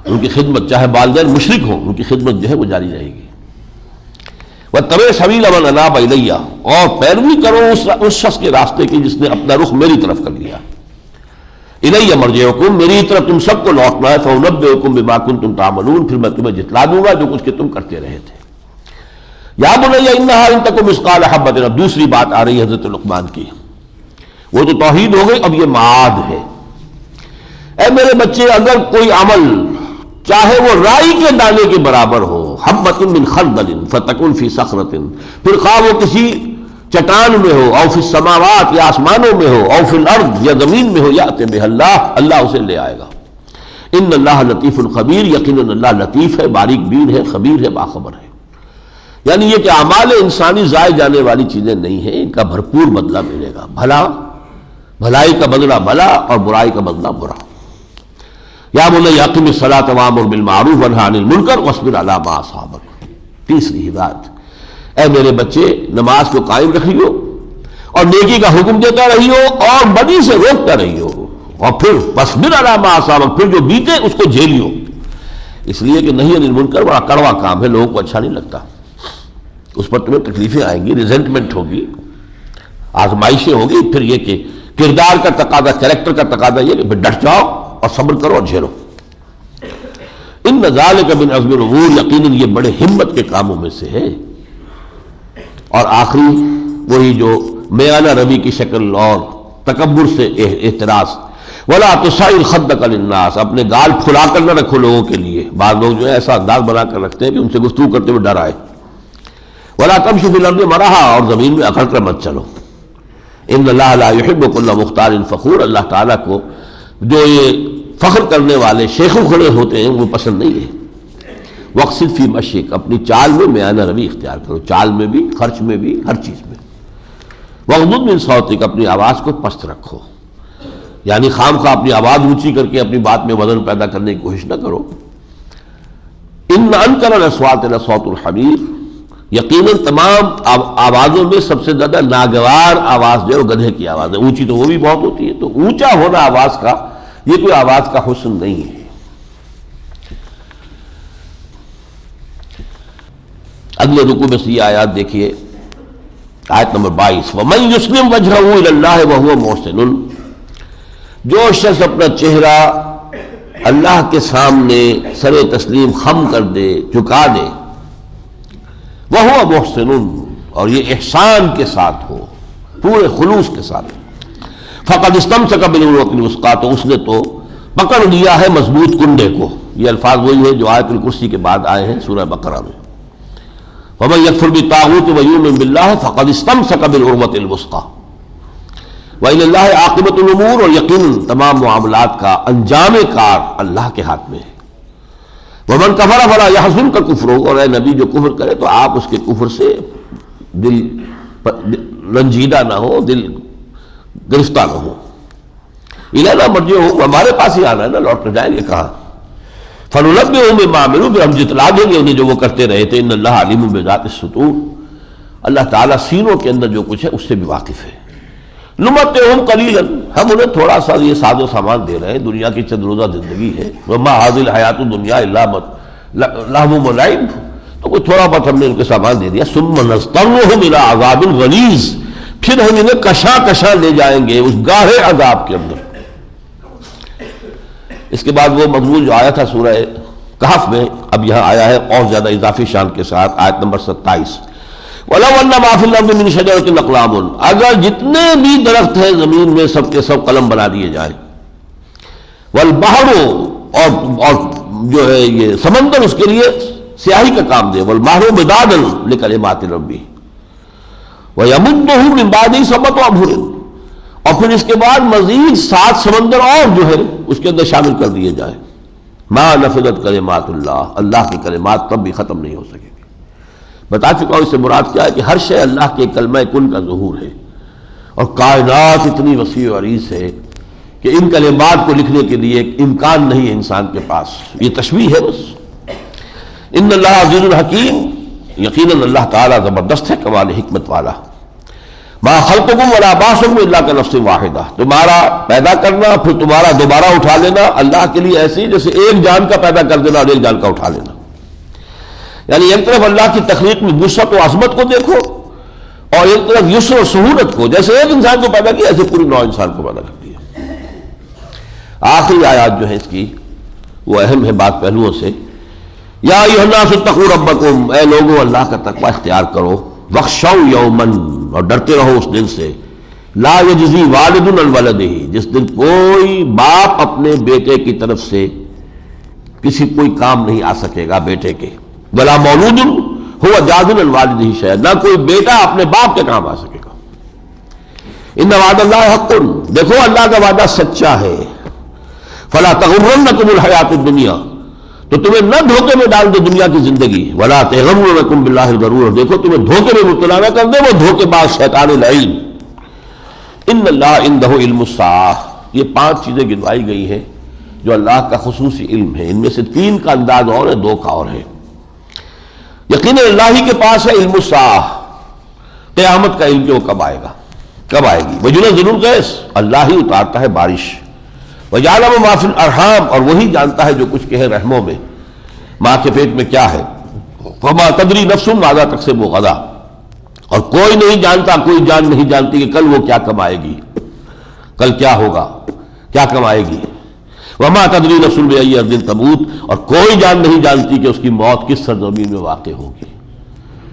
ان کی خدمت, چاہے والدین مشرک ہوں, ان کی خدمت جو ہے وہ جاری رہے گی. وَاتَّبِعْ سَبِيلَ مَنْ أَنَابَ إِلَيَّ, اور پیروی کرو اس شخص کے راستے کی جس نے اپنا رخ میری طرف کر لیا. إِلَيَّ مَرْجِعُكُمْ, میری طرف تم سب کو لوٹنا ہے. فَأُنَبِّئُكُمْ بِمَا كُنتُمْ تَعْمَلُونَ, پھر میں تمہیں جتلا دوں گا جو کچھ کہ تم کرتے رہے تھے. یا بنی انہا ان تک مثقال حبۃ, اب دوسری بات آ رہی ہے حضرت لقمان کی. وہ تو توحید ہو گئی, اب یہ معاد ہے. اے میرے بچے, اگر کوئی عمل چاہے وہ رائی کے دانے کے برابر ہو, حبۃ من خردل فتکن فی صخرۃ, پھر خواہ وہ کسی چٹان میں ہو, او فی السماوات, یا آسمانوں میں ہو, او فی الارض, یا زمین میں ہو, یأتی بہ اللہ, اللہ اسے لے آئے گا. ان اللہ لطیف خبیر, یقیناً اللہ لطیف ہے, باریک بین ہے, خبیر ہے, باخبر ہے. یعنی یہ کہ اعمال انسانی ضائع جانے والی چیزیں نہیں ہیں, ان کا بھرپور بدلہ ملے گا. بھلائی کا بدلہ بھلا اور برائی کا بدلہ برا. یا بنی اقم الصلاۃ وامر بالمعروف وانہی عن المنکر واصبر علی ما اصابک. تیسری ہدایت, اے میرے بچے نماز کو قائم رکھیو اور نیکی کا حکم دیتا رہیو اور بدی سے روکتا رہیو, اور پھر واصبر علی ما اصابک, پھر جو بیتے اس کو جھیلیو. اس لیے کہ نہیں عن المنکر بڑا کڑوا کام ہے, لوگوں کو اچھا نہیں لگتا, اس پر تمہیں تکلیفیں آئیں گی, ریزنٹمنٹ ہوگی, آزمائشیں ہوگی. پھر یہ کہ کردار کا تقاضا, کریکٹر کا تقاضا یہ کہ ڈٹ جاؤ اور صبر کرو اور جھیلو. ان ذالک من عزم الامور, یقیناً یہ بڑے ہمت کے کاموں میں سے ہے. اور آخری وہی جو میانہ روی کی شکل اور تکبر سے احتراز. ولا تصعر خدک للناس, اپنے گال پھلا کر نہ رکھو لوگوں کے لیے. بعض لوگ جو ہے ایسا انداز بنا کر رکھتے ہیں کہ ان سے گفتگو کرتے ہوئے ڈر آئے. ولا تمشوا فی الارض مرحا, اور زمین میں اکڑ کر مت چلو. ان اللہ لا یحب کل مختال فخور, اللہ تعالیٰ کو جو یہ فخر کرنے والے شیخ و کھڑے ہوتے ہیں وہ پسند نہیں ہے. واقصد فی مشیک, اپنی چال میں میانہ روی اختیار کرو, چال میں بھی, خرچ میں بھی, ہر چیز میں. واغضض من صوتک, اپنی آواز کو پست رکھو, یعنی خام خواہ اپنی آواز اونچی کر کے اپنی بات میں وزن پیدا کرنے کی کوشش نہ کرو. ان انکر الاصوات لصوت الحمیر, یقیناً تمام آوازوں میں سب سے زیادہ ناگوار آواز جو ہے وہ گدھے کی آواز ہے. اونچی تو وہ بھی بہت ہوتی ہے, تو اونچا ہونا آواز کا یہ کوئی آواز کا حسن نہیں ہے. اگلے رکوع میں سے یہ آیات دیکھیے, آیت نمبر 22, وَمَن يُسْلِمْ وَجْهَهُ إِلَى اللَّهِ وَهُوَ مُحْسِنٌ, جو شخص اپنا چہرہ اللہ کے سامنے سر تسلیم خم کر دے, جھکا دے, وَهُوَ مُحْسِنٌ, اور یہ احسان کے ساتھ ہو, پورے خلوص کے ساتھ, فَقَدْ اسْتَمْسَكَ بِالْعُرْوَةِ الْوُثْقَىٰ, تو اس نے تو پکڑ لیا ہے مضبوط کنڈے کو. یہ الفاظ وہی ہے جو آیت الکرسی کے بعد آئے ہیں سورہ بقرہ میں. وَمَن يَكْفُرْ بِالطَّاغُوتِ وَيُؤْمِن بِاللَّهِ فَقَدْ اسْتَمْسَكَ بِالْعُرْوَةِ الْوُثْقَىٰ وَإِلَى اللَّهِ عَاقِبَةُ الْأُمُورِ, اور یقیناً تمام معاملات کا انجام کار اللہ کے ہاتھ میں ہے. وَمَن كَفَرَ فَلَا يَحْزُنكَ كُفْرُهُ, اور اے نبی جو کفر کرے تو آپ اس کے کفر سے دل رنجیدہ نہ ہو, دل گرفتہ نہ ہو. الینا مرجعہم، ہمارے پاس ہی آنا ہے نا، لوٹ کر جائیں گے کہاں؟ فننبئہم بما عملوا، پھر ہم جتلا دیں گے انہیں جو وہ کرتے رہے تھے۔ ان اللہ علیم بذات الصدور، اللہ تعالیٰ سینوں کے اندر جو کچھ ہے اس سے بھی واقف ہے۔ نمتعہم قلیلا، ہم انہیں تھوڑا سا یہ ساز و سامان دے رہے ہیں، دنیا کی چند روزہ زندگی ہے۔ وما هذه الحیات الدنیا الا لہو و لعب، تو کوئی تھوڑا بہت ہم نے ان کے سامان دے دیا۔ ثم نضطرہم الی عذاب غلیظ، پھر ہم انہیں کشاں کشاں لے جائیں گے اس گاہے عذاب کے اندر۔ اس کے بعد وہ مضمون جو آیا تھا سورہ کہف میں، اب یہاں آیا ہے اور زیادہ اضافی شان کے ساتھ، آیت نمبر 27۔ وَلَوْ أَنَّ مَا فِي الْأَرْضِ مِنْ شَجَرَةٍ أَقْلَامٌ، اگر جتنے بھی درخت ہیں زمین میں سب کے سب قلم بنا دیے جائیں۔ وَالْبَحْرُ، اور جو ہے یہ سمندر اس کے لیے سیاہی کا کام دے۔ وَالْبَحْرُ مِدَادًا لِكَلِمَاتِ رَبِّهِ وَيَمُدُّهُ مِنْ بَعْدِهِ سَبْعَةُ أَبْحُرٍ، اور پھر اس کے بعد مزید 7 سمندر اور جو ہے اس کے اندر شامل کر دیے جائیں۔ مَا نَفِذَتْ كَلِمَاتُ اللَّهِ، اللہ کی کلمات تب بھی ختم نہیں ہو سکے گی۔ بتا چکا ہوں اس سے مراد کیا ہے کہ ہر شے اللہ کے کلمہ کن کا ظہور ہے، اور کائنات اتنی وسیع و عریض ہے کہ ان کلمات کو لکھنے کے لیے ایک امکان نہیں ہے انسان کے پاس، یہ تشبیہ ہے بس۔ ان اللہ عزیز الحکیم، یقیناً اللہ تعالیٰ زبردست ہے، کمال حکمت والا۔ ما خلقکم ولا بعثکم الا کنفس واحدہ، تمہارا پیدا کرنا پھر تمہارا دوبارہ اٹھا لینا اللہ کے لیے ایسے ہی جیسے ایک جان کا پیدا کر دینا اور ایک جان کا اٹھا لینا۔ یعنی ایک طرف اللہ کی تخلیق میں وسعت و عظمت کو دیکھو، اور ایک طرف یسر و سہولت کو، جیسے ایک انسان کو پیدا کیا ایسے پوری 9 انسان کو پیدا کر دیا۔ آخری آیات جو ہے اس کی وہ اہم ہے بعض پہلوؤں سے۔ یا ایھا الناس اتقوا ربکم، اے لوگو اللہ کا تقوی اختیار کرو۔ واخشوا یوما، اور ڈرتے رہو اس دن سے، لا یجزی والد عن ولدہ، جس دن کوئی باپ اپنے بیٹے کی طرف سے کسی کوئی کام نہیں آ سکے گا بیٹے کے، ولا مولود هو جاز عن والدہ شیئا، نہ کوئی بیٹا اپنے باپ کے کام آ سکے گا۔ ان وعد اللہ حق، دیکھو اللہ کا وعدہ سچا ہے۔ فلا تغرنکم الحیات الدنیا، تو تمہیں نہ دھوکے میں ڈال دے دنیا کی زندگی۔ ولا تغرنکم باللہ الغرور، دیکھو تمہیں دھوکے میں مبتلا نہ کر دے وہ دھوکے باز شیطان لعین۔ ان اللہ عندہ علم الساعہ، یہ 5 چیزیں گنوائی گئی ہیں جو اللہ کا خصوصی علم ہے۔ ان میں سے 3 کا انداز اور ہے، 2 کا اور ہے۔ یقیناً اللہ ہی کے پاس ہے علم الساعہ، قیامت کا علم، جو کب آئے گا، کب آئے گی۔ وَيُنَزِّلُ الْغَيْثَ، اللہ ہی اتارتا ہے بارش۔ وَيَعْلَمُ مَا فِي الْأَرْحَامِ، اور وہی جانتا ہے جو کچھ کہ ہے رحموں میں، ماں کے پیٹ میں کیا ہے۔ وَمَا تَدْرِي نَفْسٌ مَاذَا تَكْسِبُ غَدًا، اور کوئی نہیں جانتا، کوئی جان نہیں جانتی کہ کل وہ کیا کمائے گی، کل کیا ہوگا، کیا کمائے گی۔ وما تدری نفس بأی ارض تموت، اور کوئی جان نہیں جانتی کہ اس کی موت کس سرزمین میں واقع ہوگی،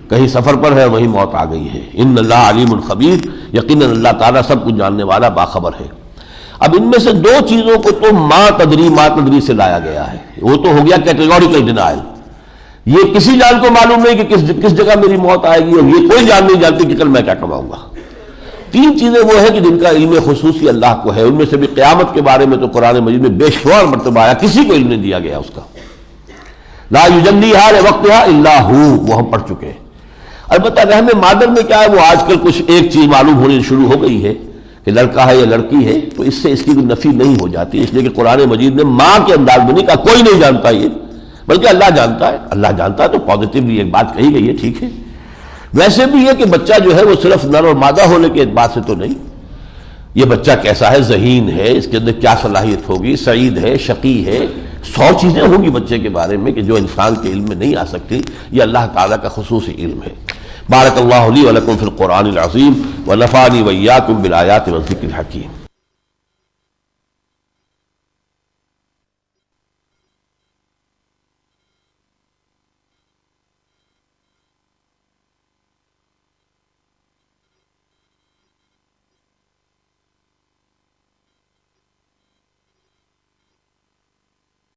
کہیں سفر پر ہے وہیں موت آ گئی ہے۔ ان اللہ علیم خبیر، یقیناً اللہ تعالیٰ سب کچھ جاننے والا باخبر ہے۔ اب ان میں سے 2 چیزوں کو تو ما تدری سے لایا گیا ہے، وہ تو ہو گیا کیٹیگوریکل ڈینائل، یہ کسی جان کو معلوم نہیں کہ کس جگہ میری موت آئے گی، اور یہ کوئی جان نہیں جانتی کہ کل میں کیا کماؤں گا۔ 3 چیزیں وہ ہیں کہ جن کا علم خصوصی اللہ کو ہے، ان میں سے بھی قیامت کے بارے میں تو قرآن مجید میں بے شمار مرتبہ آیا، کسی کو علم نہیں دیا گیا اس کا۔ لا یجلیھا لوقتھا الا ھو، وہ ہم پڑھ چکے ہیں۔ البتہ رحم مادر میں کیا ہے، وہ آج کل کچھ ایک چیز معلوم ہونے شروع ہو گئی ہے کہ لڑکا ہے یا لڑکی ہے، تو اس سے اس کی کوئی نفی نہیں ہو جاتی، اس لیے کہ قرآن مجید نے ماں کے انداز میں نہیں کہا کوئی نہیں جانتا یہ، بلکہ اللہ جانتا ہے۔ اللہ جانتا ہے تو پازیٹیولی ایک بات کہی گئی ہے، ٹھیک ہے۔ ویسے بھی یہ کہ بچہ جو ہے وہ صرف نر اور مادہ ہونے کے اعتبار سے تو نہیں، یہ بچہ کیسا ہے، ذہین ہے، اس کے اندر کیا صلاحیت ہوگی، سعید ہے، شقی ہے، 100 چیزیں ہوں گی بچے کے بارے میں کہ جو انسان کے علم میں نہیں آ سکتی، یہ اللہ تعالیٰ کا خصوصی علم ہے۔ بارک اللہ لی ولکم فی القرآن العظیم ونفعنی وإیاکم بالآیات والذکر الحکیم۔